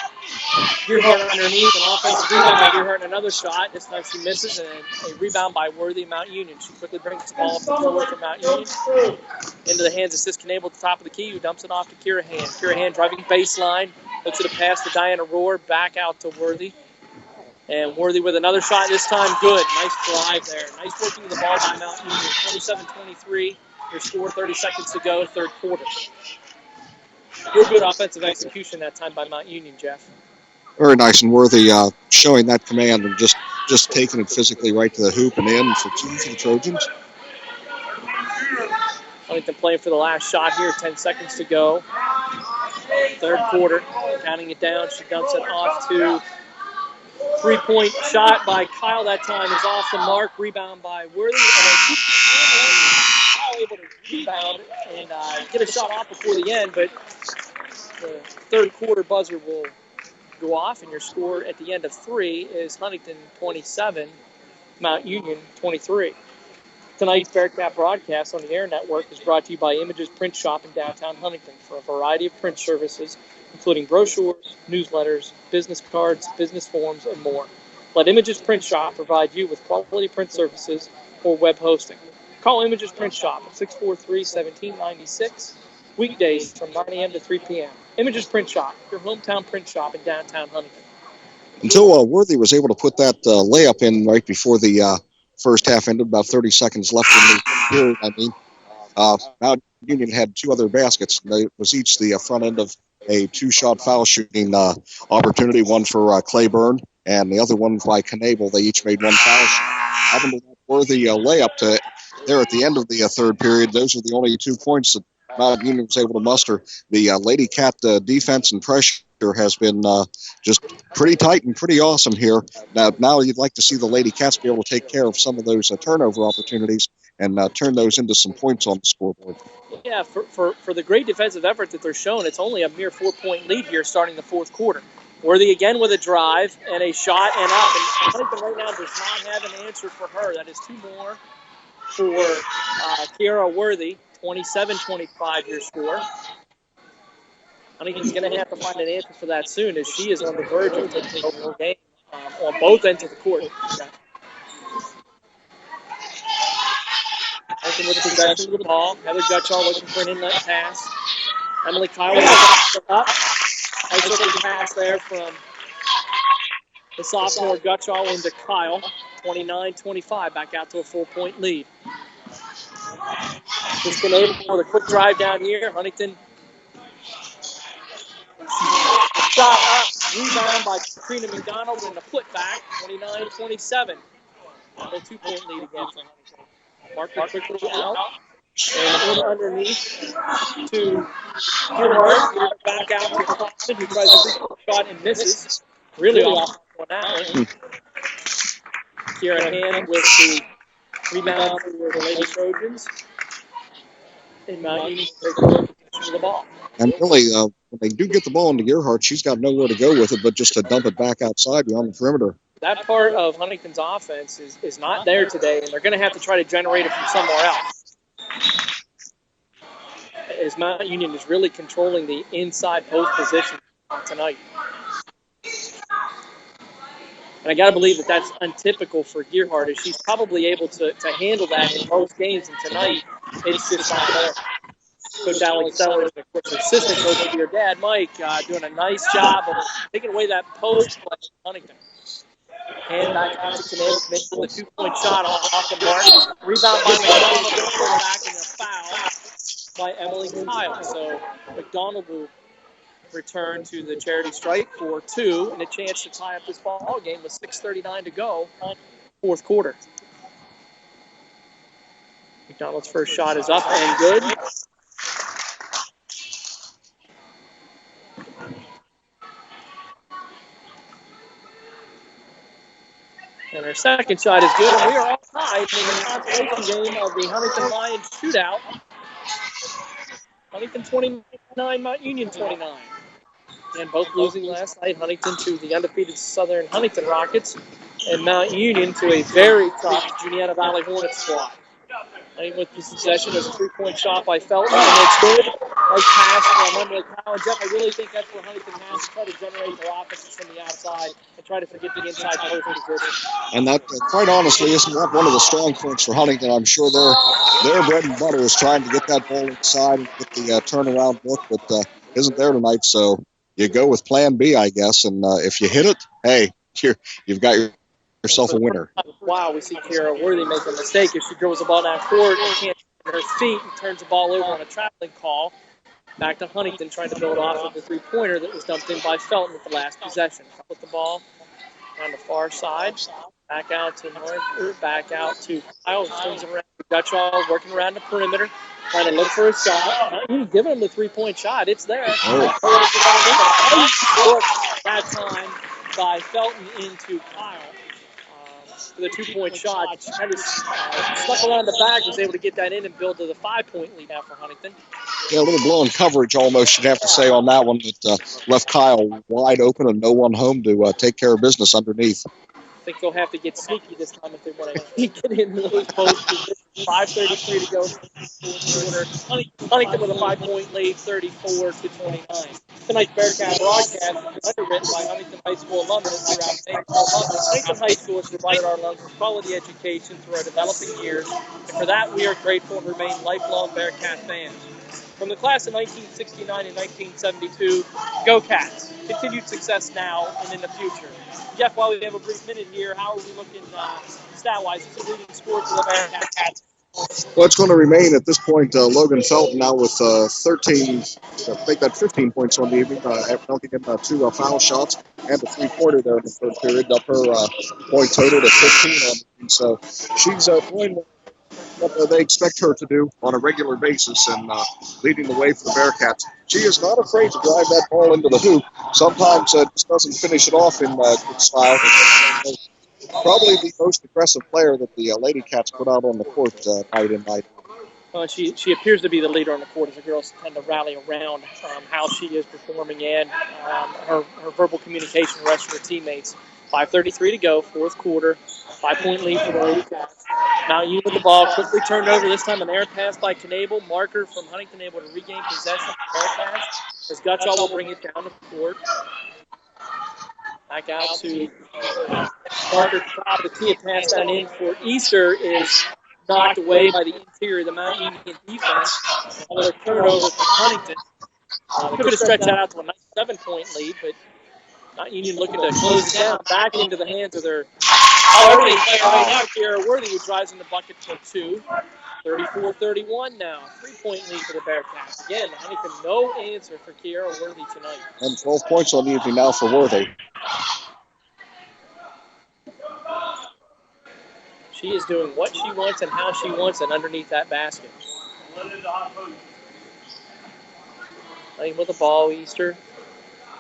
Gearhart underneath, an offensive rebound by Gearhart, and another shot. This time she misses, and a rebound by Worthy Mount Union. She quickly brings the ball up the floor for Mount Union into the hands of Sis Knable at the top of the key, who dumps it off to Kira Hand. Kira Hand driving baseline, looks at a pass to Diana Rohr, back out to Worthy. And Worthy with another shot, this time good. Nice drive there. Nice working of the ball by Mount Union. 27-23. Your score, 30 seconds to go, third quarter. Real good offensive execution that time by Mount Union, Jeff. Very nice and Worthy showing that command and just taking it physically right to the hoop and in for 2 for the Trojans. Huntington playing for the last shot here, 10 seconds to go. Third quarter, counting it down. She dumps it off to 3-point shot by Kyle that time is off the mark. Rebound by Worthy. And Kyle able to rebound and get a shot off before the end, but the third quarter buzzer will go off, and your score at the end of 3 is Huntington 27, Mount Union 23. Tonight's Bearcat broadcast on the Air Network is brought to you by Images Print Shop in downtown Huntington for a variety of print services, including brochures, newsletters, business cards, business forms, and more. Let Images Print Shop provide you with quality print services or web hosting. Call Images Print Shop at 643-1796, weekdays from 9 a.m. to 3 p.m. Images Print Shop, your hometown print shop in downtown Huntington. Until Worthy was able to put that layup in right before the first half ended, about 30 seconds left in the period. Mount Union had 2 other baskets. It was each the front end of a 2-shot foul shooting opportunity, one for Claiborne and the other one by Knable. They each made 1 foul shot. Having to Worthy layup to there at the end of the third period, those are the only 2 points that Mount Union was able to muster. The Lady Cat defense and pressure has been just pretty tight and pretty awesome here. Now you'd like to see the Lady Cats be able to take care of some of those turnover opportunities and turn those into some points on the scoreboard. Yeah, for the great defensive effort that they're showing, it's only a mere 4-point lead here starting the fourth quarter. Worthy again with a drive and a shot and up. And Huntington right now does not have an answer for her. That is 2 more for Kiara Worthy. 27-25 your score. Huntington's going to have to find an answer for that soon, as she is on the verge of taking over the game on both ends of the court. Huntington with possession of the ball. Heather Gutschall looking for an inlet pass. Emily Kyle up. Nice looking pass there from the sophomore Gutschall into Kyle. 29-25, back out to a 4-point lead. Just been able for the quick drive down here. Huntington shot up, rebound by Katrina McDonald in the putback. 29-27. A 2-point lead again for Huntington. Marker quickly out. And in underneath to Gearhart. Back out to Consy, who tries a 3-point shot and misses. Really off on that one. Kira Hand with the rebound for the Lady Trojans. And Mount Union takes possession of the ball. And really, when they do get the ball into Gearhart, she's got nowhere to go with it but just to dump it back outside beyond the perimeter. That part of Huntington's offense is not there today, and they're going to have to try to generate it from somewhere else. As Mount Union is really controlling the inside post position tonight. And I got to believe that that's untypical for Gearhart, as she's probably able to handle that in most games, and tonight it's just not there. Coach Alex Sellers, of course, her assistant coach, your dad, Mike, doing a nice job of taking away that post play from Huntington. Hand back out to Knable, makes the 2-point shot off the mark. Rebound by McDonald, back in a foul by Emily Kyle. So McDonald will return to the charity stripe for 2 and a chance to tie up this ball game with 6:39 to go, fourth quarter. McDonald's first shot is up and good. And her second shot is good, and we are all tied in the consolation game of the Huntingdon Lions shootout. Huntingdon 29, Mount Union 29. And both losing last night, Huntingdon to the undefeated Southern Huntington Rockets, and Mount Union to a very tough Juniata Valley Hornets squad. Huntington with possession is a 3-point shot by Felton, and it's good. Nice pass from Emily Powell. And Jeff, I really think that's where Huntington has to try to generate their offenses from the outside and try to forget the inside post position. And that, quite honestly, isn't that one of the strong points for Huntington. I'm sure their bread and butter is trying to get that ball inside and get the turnaround look, but isn't there tonight. So you go with Plan B, I guess. And if you hit it, hey, you've got yourself a winner. Wow, we see Kiara Worthy make a mistake. If she dribbles the ball down court and can't get her feet and turns the ball over on a traveling call. Back to Huntington trying to build off of the three-pointer that was dumped in by Felton with the last possession. With the ball on the far side. Back out to Marker, back out to Kyle. Swings around to Gutschall, working around the perimeter, trying to look for a shot. He's giving him the three-point shot. It's there. That time by Felton into Kyle. For the 2-point shot, kind of snuck around the back, was able to get that in and build to the 5-point lead now for Huntington. Yeah, a little blown coverage almost, you'd have to say, on that one that left Kyle wide open and no one home to take care of business underneath. I think they'll have to get sneaky this time if they want to get in those posts. 5:33 to go. Huntington with a 5-point lead, 34-29. Tonight's Bearcat broadcast is underwritten by Huntington High School alumnus throughout Huntington High School has provided our alums with quality education through our developing years, and for that we are grateful and remain lifelong Bearcat fans. From the class of 1969 and 1972, go Cats. Continued success now and in the future. Jeff, while we have a brief minute here, how are we looking stat-wise? Who's the leading scorer for the Bearcats? Well, it's going to remain at this point Logan Felton now with 13, make that 15 points on the evening, knocking in 2 foul shots and a three-pointer there in the third period, up her point total to 15 on the evening. So she's doing what they expect her to do on a regular basis and leading the way for the Bearcats. She is not afraid to drive that ball into the hoop. Sometimes just doesn't finish it off in good style. Probably the most aggressive player that the Lady Cats put out on the court night in night. Well, she appears to be the leader on the court as the girls tend to rally around how she is performing and her verbal communication with the rest of her teammates. 5:33 to go, fourth quarter. 5-point lead for the Lady Cats. Mount Union with the ball, quickly turned over. This time an errant pass by Knable. Marker from Huntington able to regain possession of the pass as Gutschall will bring it down the court. Back out to Marker. The Tia pass down in for Easter is knocked away by the interior of the Mount Union defense. Another turnover for Huntington. Could have stretched that out to a nice 7-point lead, but Mount Union looking to close it down back into the hands of their already player right now, Kiara Worthy, who drives in the bucket for 2. 34-31 now. 3-point lead for the Bearcats. Again, Huntington no answer for Kiara Worthy tonight. And 12 points on the evening now for Worthy. She is doing what she wants and how she wants and underneath that basket. Playing with the ball, Easter.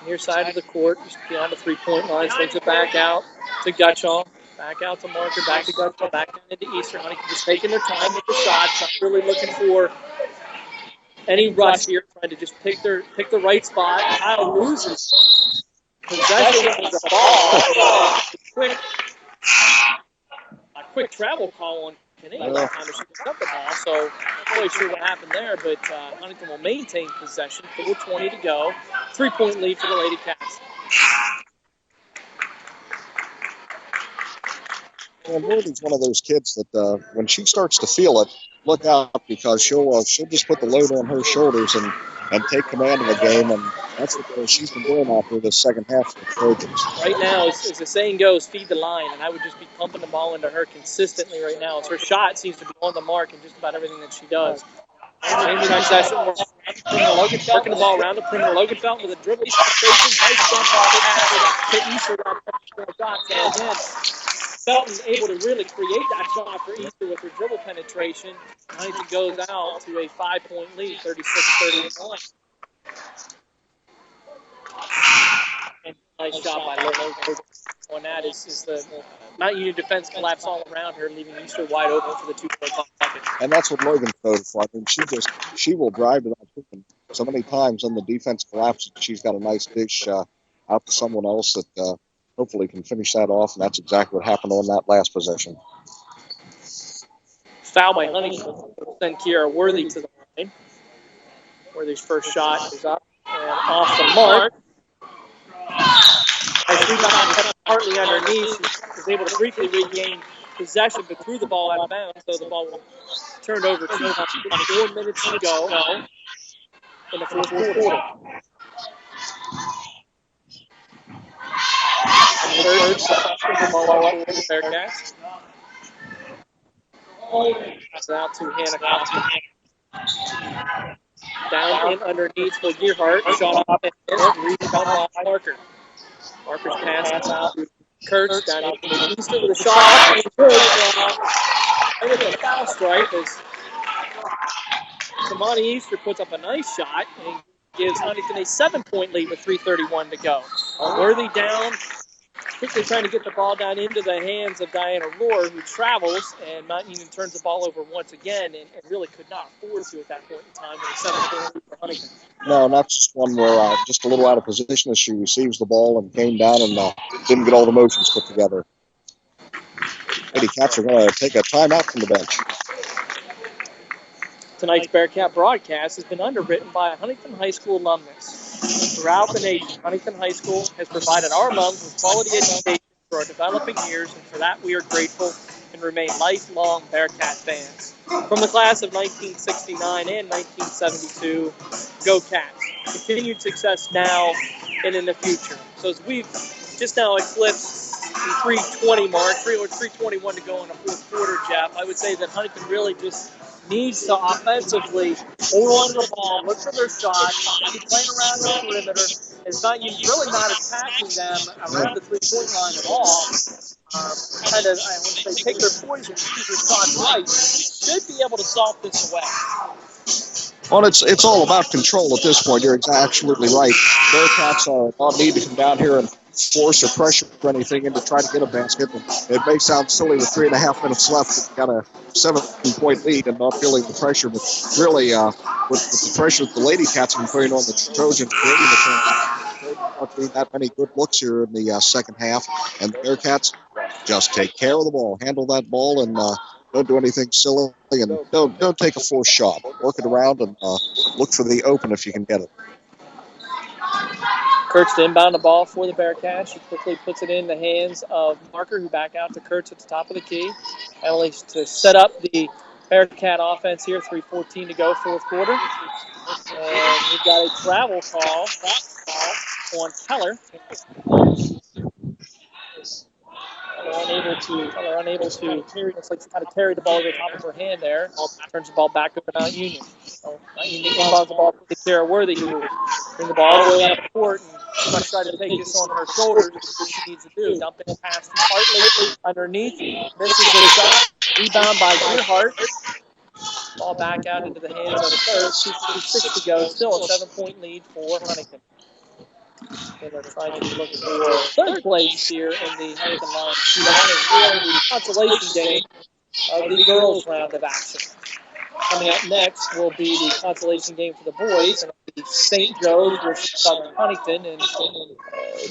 Near side of the court, just beyond the 3-point line, swings it back out to Gutschall. Back out to Marker, back to Gutschall, back into Easter. Huntington just taking their time with the shots, not really looking for any rush here, trying to just pick the right spot. Kyle loses possession of the ball. A quick travel call on Canadian by the time she picked up the ball, so not really sure what happened there, but Huntington will maintain possession. 4:20 to go. 3-point lead for the Lady Cats. Well, Worthy's one of those kids that when she starts to feel it, look out, because she'll just put the load on her shoulders and take command of the game, and that's what she's been doing after the second half of the Trojans. Right now, as the saying goes, feed the line, and I would just be pumping the ball into her consistently right now, as her shot seems to be on the mark in just about everything that she does. Possession, Working the ball around to Premier Loganfeld with a dribble penetration. Nice jump off pass to Easter. So again, Felton able to really create that shot for Easter with her dribble penetration. Huntington goes out to a 5-point lead, 36-31. And nice shot by Logan. On that is the Mount Union defense collapse all around her, leaving Easter wide open for the 2-point bucket. And that's what Logan's known for. I mean, she will drive to that hoop, and so many times when the defense collapses, she's got a nice dish out to someone else that hopefully can finish that off, and that's exactly what happened on that last possession. Foul by Huntington. Send Kiara Worthy to the line. Worthy's first shot is up and off the mark. As she got partly underneath, she was able to briefly regain possession, but threw the ball out of bounds, so the ball turned over 2 times. 4 minutes to go in the fourth quarter. Third shot for the ball up for the Bearcats. Pass it out to Hannah Consy. Down in underneath for Gearhart. Shot off and rebound by Parker. Parker's pass out to Kurtz. Down in Easter with a shot off and good. And it's a foul strike as Tamani Easter puts up a nice shot and gives Huntington a 7-point lead with 3:31 to go. Worthy down. Quickly trying to get the ball down into the hands of Diana Rohr, who travels, and Mount Union turns the ball over once again and really could not afford to at that point in time with a 7-point lead for Huntington. No, and that's just one where just a little out of position as she receives the ball and came down and didn't get all the motions put together. Lady Cats are going to take a timeout from the bench. Tonight's Bearcat broadcast has been underwritten by a Huntington High School alumnus. Throughout the nation, Huntington High School has provided our alums with quality education for our developing years, and for that we are grateful and remain lifelong Bearcat fans. From the class of 1969 and 1972, go Cats. Continued success now and in the future. So as we've just now eclipsed the 3:20 mark, 3:21 to go in the fourth quarter, Jeff, I would say that Huntington really just needs to offensively hold on to the ball, look for their shot, be playing around the perimeter. It's not really not attacking them around the 3-point line at all. Kind of, I would say, take their poison, keep their shots right. Should be able to solve this away. Well, it's all about control at this point. You're absolutely right. Bearcats don't need to come down here and force or pressure or anything in to try to get a basket. It may sound silly with 3.5 minutes left. You've got a 7-point lead and not feeling the pressure, but really with the pressure that the Lady Cats have been putting on the Trojans, creating the not being that many good looks here in the second half. And the Bearcats just take care of the ball, handle that ball, and don't do anything silly, and don't take a forced shot. Work it around and look for the open if you can get it. Kurtz to inbound the ball for the Bearcats. She quickly puts it in the hands of Marker, who back out to Kurtz at the top of the key. Emily to set up the Bearcat offense here. 3:14 to go, fourth quarter. And we've got a travel call on Keller. Unable to carry. Looks like she kind of carried the ball over the top of her hand there. Turns the ball back over to Mount Union. So Mount Union inbounds the ball to Kiara Worthy, who bring the ball all the way up the court and she must try to take this on her shoulders. That's what she needs to do. Dumping a pass to Hartley underneath. Misses the shot. Rebound by Gearhart. Ball back out into the hands of the third. 2:46 to go. Still a 7-point lead for Huntington. And they're trying to look for third place here in the Huntington Lions Shootout, the consolation game of the girls round of action. Coming up next will be the consolation game for the boys, and it'll be St. Joe's versus Southern Huntington. And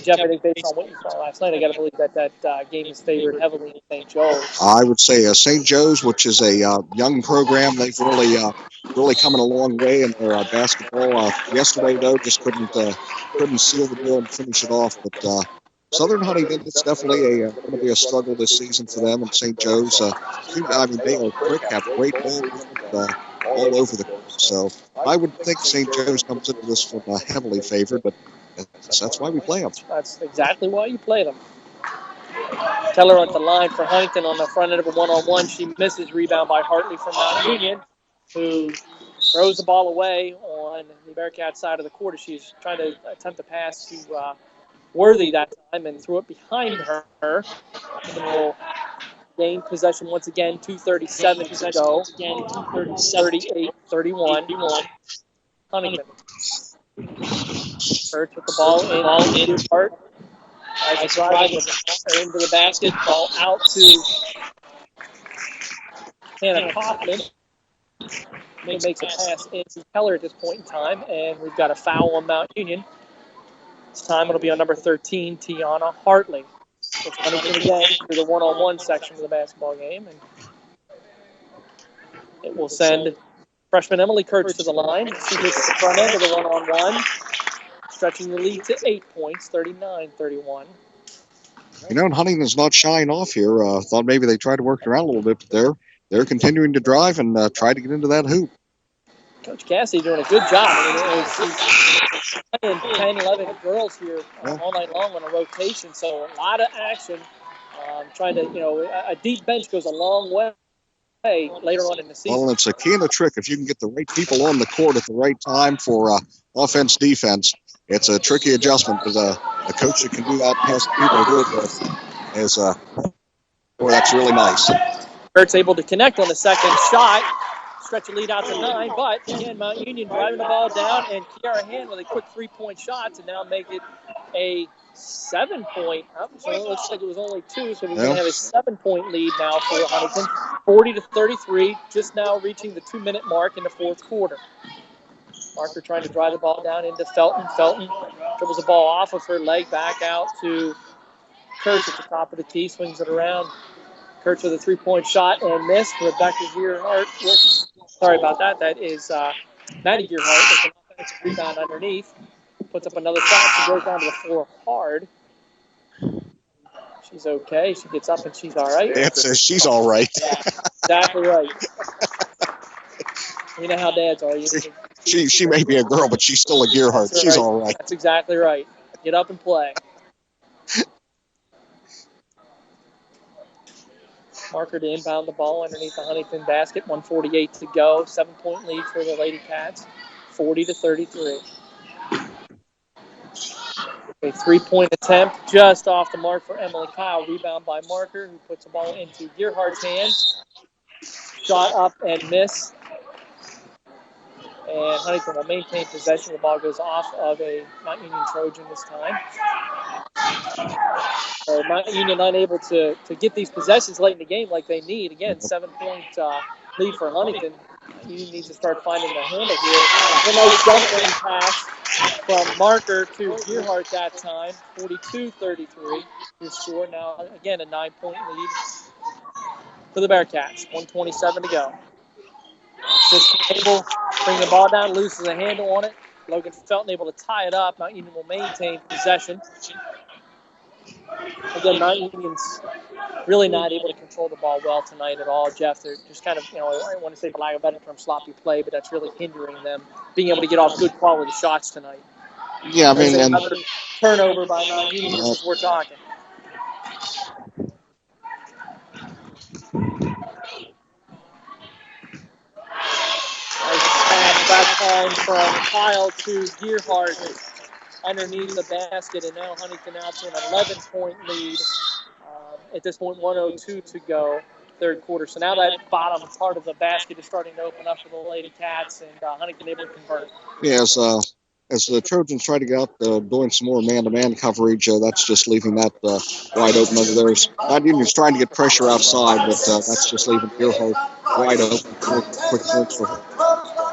Jeff, I think based on what you saw last night, I got to believe that game is favored heavily in St. Joe's. I would say St. Joe's, which is a young program, they've really come a long way in their basketball. Yesterday, though, just couldn't seal the deal and finish it off. But Southern Huntington, it's definitely going to be a struggle this season for them. And St. Joe's, they are quick, have great ball all over the course. So I would think St. Joe's comes into this one heavily favored, but that's why we play them. That's exactly why you play them. Keller at the line for Huntington on the front end of a one-on-one. She misses. Rebound by Hartley from Mount Union, who throws the ball away on the Bearcat side of the court as she's trying to attempt a pass to Worthy that time and threw it behind her. And will gain possession once again, 2:37 to go. 38-31. Huntingdon. Kurtz with the ball in Hart. As he drives into the basket, ball out to Hannah Kaufman. Makes a pass into Keller at this point in time, and we've got a foul on Mount Union. This time it'll be on number 13, Tiana Hartley. It's Huntington again through the one-on-one section of the basketball game, and it will send freshman Emily Kurtz to the line. She hits the front end of the one-on-one, stretching the lead to 8 points, 39-31. You know, and Huntington's not shying off here. Thought maybe they tried to work it around a little bit, but they're continuing to drive and try to get into that hoop. Coach Cassidy doing a good job. She's playing 10, 11 girls here all night long on a rotation, so a lot of action. Trying to, a deep bench goes a long way later on in the season. Well, it's a key and a trick. If you can get the right people on the court at the right time for offense, defense, it's a tricky adjustment because a coach that can do that has people to do it with that's really nice. Kurt's able to connect on the second shot. Stretch the lead out to 9, but again, Mount Union driving the ball down, and Kiara Hand with a quick 3-point shot to now make it a 7-point. So it looks like it was only 2, so we're going to have a 7-point lead now for Huntington. 40-33, just now reaching the 2-minute mark in the fourth quarter. Marker trying to drive the ball down into Felton. Felton dribbles the ball off of her leg back out to Kurtz at the top of the key, swings it around. Kurtz with a 3-point shot and missed. Rebecca Gearhart. Sorry about that. That is Maddie Gearhart with an offensive rebound underneath. Puts up another shot. She goes down to the floor hard. She's okay. She gets up and she's all right. Dad says she's all right. Yeah, exactly right. You know how dads are. She may be a girl, but she's still a Gearhart. Right. She's all right. That's exactly right. Get up and play. Marker to inbound the ball underneath the Huntington basket. 1:48 to go. 7-point lead for the Lady Cats. 40-33. A 3-point attempt just off the mark for Emily Kyle. Rebound by Marker, who puts the ball into Gearhart's hands. Shot up and miss. And Huntington will maintain possession. The ball goes off of a Mount Union Trojan this time. So Mount Union unable to get these possessions late in the game like they need. Again, 7-point lead for Huntington. Union needs to start finding their handle here. A nice jumping pass from Marker to Gearhart that time. 42-33 your score. Now, again, a 9-point lead for the Bearcats. 1:27 to go. Just able bring the ball down, loses a handle on it. Logan Felton able to tie it up. Mount Union will maintain possession. Again, Mount Union's really not able to control the ball well tonight at all, Jeff. They're just kind of, I don't want to say for lack of a better term, sloppy play, but that's really hindering them being able to get off good quality shots tonight. Yeah, I mean, and another turnover by Mount Union as we're talking. Back line from Kyle to Gearhart underneath the basket, and now Huntington out to an 11-point lead. At this point, 1:02 to go, third quarter. So now that bottom part of the basket is starting to open up for the Lady Cats, and Huntington able to convert. Yeah, as the Trojans try to get out doing some more man-to-man coverage, that's just leaving that wide open over there. Mount Union's trying to get pressure outside, but that's just leaving Gearhart wide open. Quick points for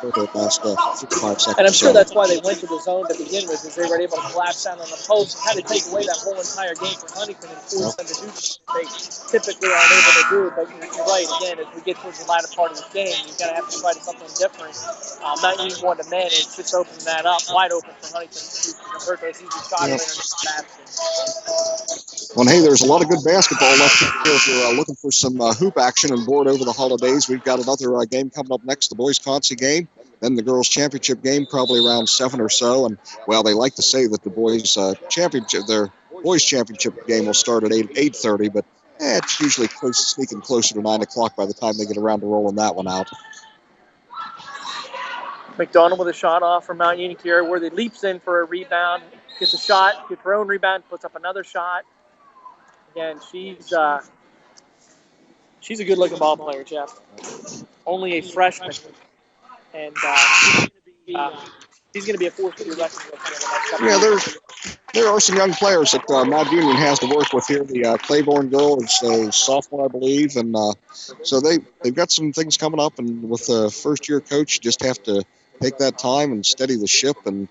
the last 65 seconds. And I'm sure that's why they went to the zone to begin with, is they were able to collapse down on the post and kind of take away that whole entire game for Huntington and force them to do something they typically aren't able to do. But you're right, again, as we get towards the latter part of the game, you've got to have to try to something different. Mount Union wanted to manage, just open that up, wide open for Huntington to convert those easy shots underneath the basket. Well, hey, there's a lot of good basketball left here. If you're looking for some hoop action and board over the holidays, we've got another game coming up next, the boys' Consy game. Then the girls' championship game, probably around 7 or so. And, well, they like to say that the boys' their boys' championship game will start at 8:30, but it's usually sneaking closer to 9 o'clock by the time they get around to rolling that one out. McDonald with a shot off from Mount Union. Kiera Worthy leaps in for a rebound, gets a shot, gets her own rebound, puts up another shot. Again, she's a good-looking ball player, Jeff. Only a freshman, and she's going to be a force to be reckoned with in the next couple of years. There are some young players that Mount Union has to work with here. The Claiborne girl is a sophomore, I believe, and so they've got some things coming up. And with the first-year coach, you just have to take that time and steady the ship and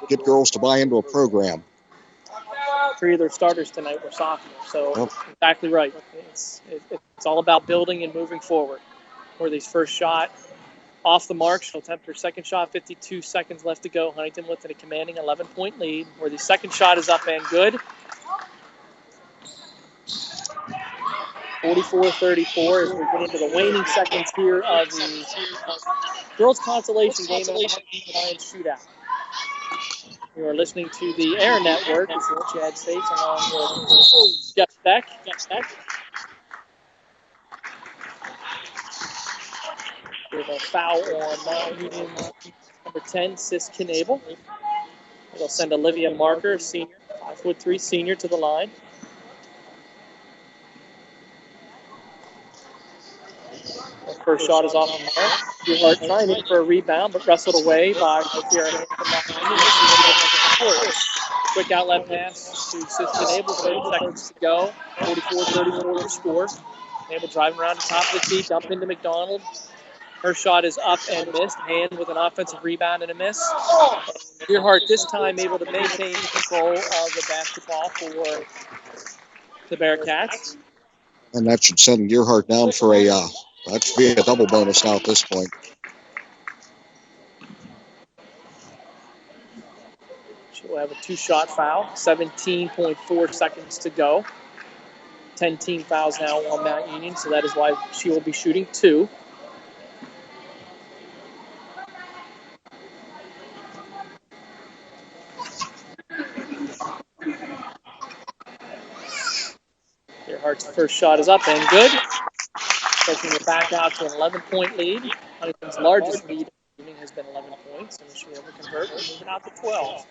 get girls to buy into a program. 3 of their starters tonight were sophomores, so exactly right. It's all about building and moving forward. Worthy's first shot off the mark. She'll attempt her second shot. 52 seconds left to go. Huntington with a commanding 11-point lead. Worthy's second shot is up and good. 44-34 as we get into the waning seconds here of the girls' consolation game of the Huntingdon Lions Shootout. You are listening to the Air Network. This is Chad States along with Jeff Speck. With a foul on Mount Union number 10, Sis Knable. They'll send Olivia Marker, senior, 5'3" senior, to the line. The first shot is off the mark. Duhart trying for a rebound, but wrestled away by Kiera Hanson. Quick outlet pass to Sis Knable, 30 seconds to go. 44-34 to score. Knable driving around the top of the key, dump into McDonald. Her shot is up and missed. Hand with an offensive rebound and a miss. Deerhart this time able to maintain control of the basketball for the Bearcats. And that should send Deerhart down for that should be a double bonus now at this point. She'll have a 2-shot foul. 17.4 seconds to go. 10 team fouls now on Mount Union, so that is why she will be shooting 2. Deerhart's first shot is up and good. Taking it back out to an 11-point lead. Huntington's largest lead of the evening has been 11 points, and she'll be able to convert and move it out to 12.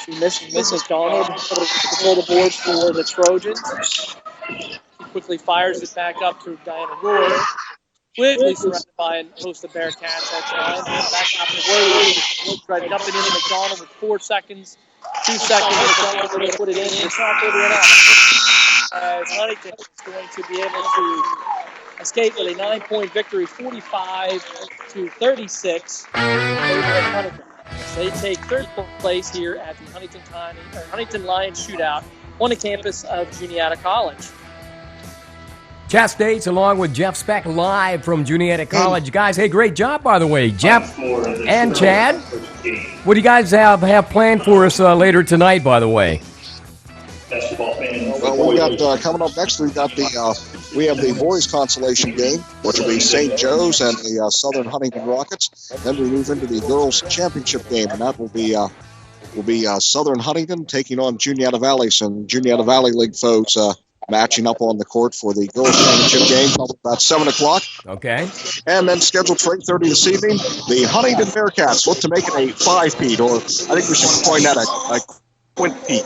She missed McDonald. Control the boards for the Trojans. She quickly fires it back up to Diana Rohr. Quickly surrounded by a host of Bearcats at the line. Back out to Worthy. Tried to dump it into McDonald with 4 seconds. 2 seconds. McDonald going to put it in. It's not good enough. As Huntington is going to be able to escape with a 9-point victory, 45-36 over Huntington. They take third place here at the Huntington Lions Shootout on the campus of Juniata College. Chad States along with Jeff Speck live from Juniata College. Guys, hey, great job, by the way. Jeff and Chad, what do you guys have planned for us later tonight, by the way? Well, we got coming up next. We have the boys' consolation game, which will be St. Joe's and the Southern Huntington Rockets. Then we move into the girls' championship game, and that will be Southern Huntington taking on Juniata Valley. Some Juniata Valley League folks matching up on the court for the girls' championship game, probably about 7 o'clock. Okay. And then scheduled for 8:30 this evening, the Huntington Bearcats look to make it a 5-peat, or I think we should coin that a quint-peat,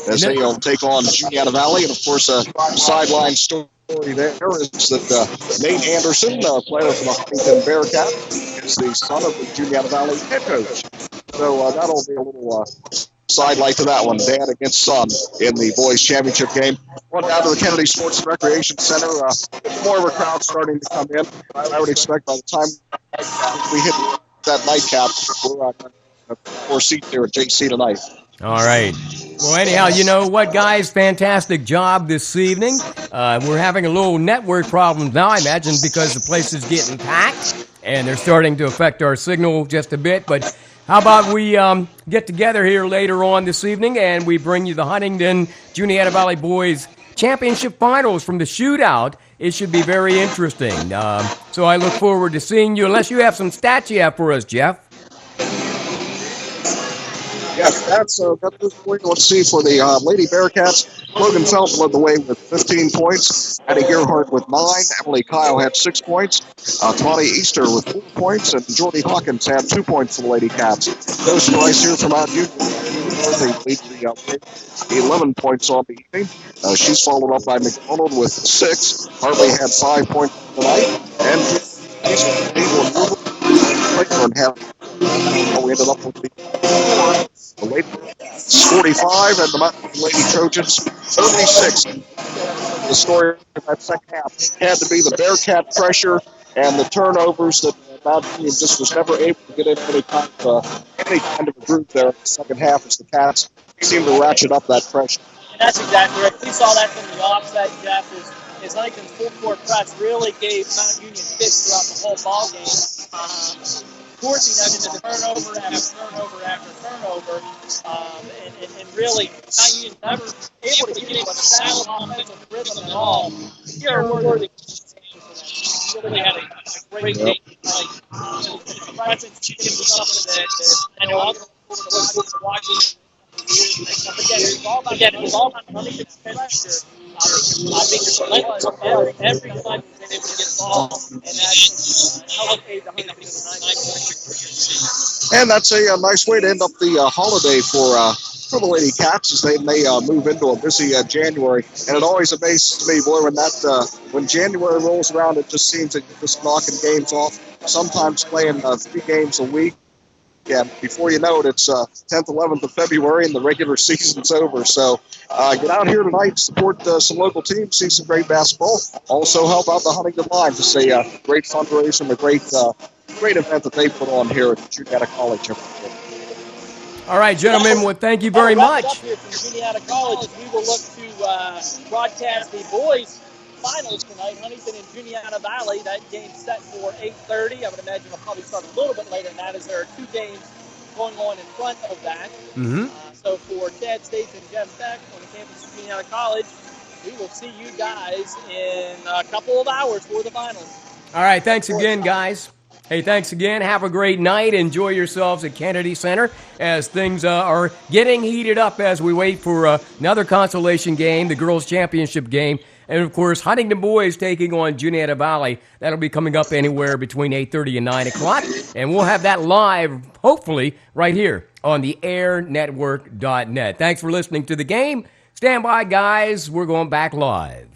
as they'll take on Juniata Valley. And, of course, a sideline story there is that Nate Anderson, player from the Huntington Bearcats, is the son of the Juniata Valley head coach. So that'll be a little sidelight to that one, dad against son in the boys' championship game. Well, down to the Kennedy Sports and Recreation Center. More of a crowd starting to come in. I would expect by the time we hit that nightcap, we're at 4 seats here at JC tonight. All right. Well, anyhow, you know what, guys? Fantastic job this evening. We're having a little network problem now, I imagine, because the place is getting packed, and they're starting to affect our signal just a bit. But how about we get together here later on this evening, and we bring you the Huntington Juniata Valley Boys Championship Finals from the Shootout. It should be very interesting. So I look forward to seeing you, unless you have some stats you have for us, Jeff. Yes, that's got this point. Let's see for the Lady Bearcats. Logan Phelps led the way with 15 points. Addie Gerhardt with 9. Emily Kyle had 6 points. Tawny Easter with 4 points. And Jordy Hawkins had 2 points for the Lady Cats. Those Price here from Mount Union. They lead the 11 points on the evening. She's followed up by McDonald with 6. Hartley had 5 points tonight. And Claiborne had. We ended up with the Lady 45 and the Mountain Lady Trojans 36. The story of that second half had to be the Bearcat pressure and the turnovers that Mountain Union just was never able to get into any kind of a groove there in the second half as the Cats seemed to ratchet up that pressure. And that's exactly right. We saw that from the offset, Jeff, is Huntington's full-court press really gave Mount Union fits throughout the whole ball game. Forcing them into turnover after turnover after turnover, and really Mount Union never able to get a solid offensive rhythm at all. Here, worthy. Really had a great game tonight. And watching. Again, it was all about Huntington's pressure. I think it's every time he's able to get involved, and that helped aid the Huntington tonight. And that's a nice way to end up the holiday for the Lady Cats as they may move into a busy January. And it always amazes me, boy, when January rolls around, it just seems that you're just knocking games off. Sometimes playing 3 games a week. Yeah, before you know it, it's 10th, 11th of February, and the regular season's over. So get out here tonight, support some local teams, see some great basketball. Also help out the Huntingdon Lions. It's a great fundraiser, a great event that they put on here at Juniata College every year. All right, gentlemen, well, thank you very much. Up here from Juniata College, we will look to broadcast the boys' finals tonight, Huntington and Juniata Valley. That game set for 8:30. I would imagine it'll probably start a little bit later than that, as there are 2 games going on in front of that. So for Chad States and Jeff Speck on the campus of Juniata College, we will see you guys in a couple of hours for the finals. All right, thanks again, guys. Hey, thanks again. Have a great night. Enjoy yourselves at Kennedy Center as things are getting heated up as we wait for another consolation game, the girls' championship game. And, of course, Huntington boys taking on Juniata Valley. That'll be coming up anywhere between 8:30 and 9 o'clock. And we'll have that live, hopefully, right here on the airnetwork.net. Thanks for listening to the game. Stand by, guys. We're going back live.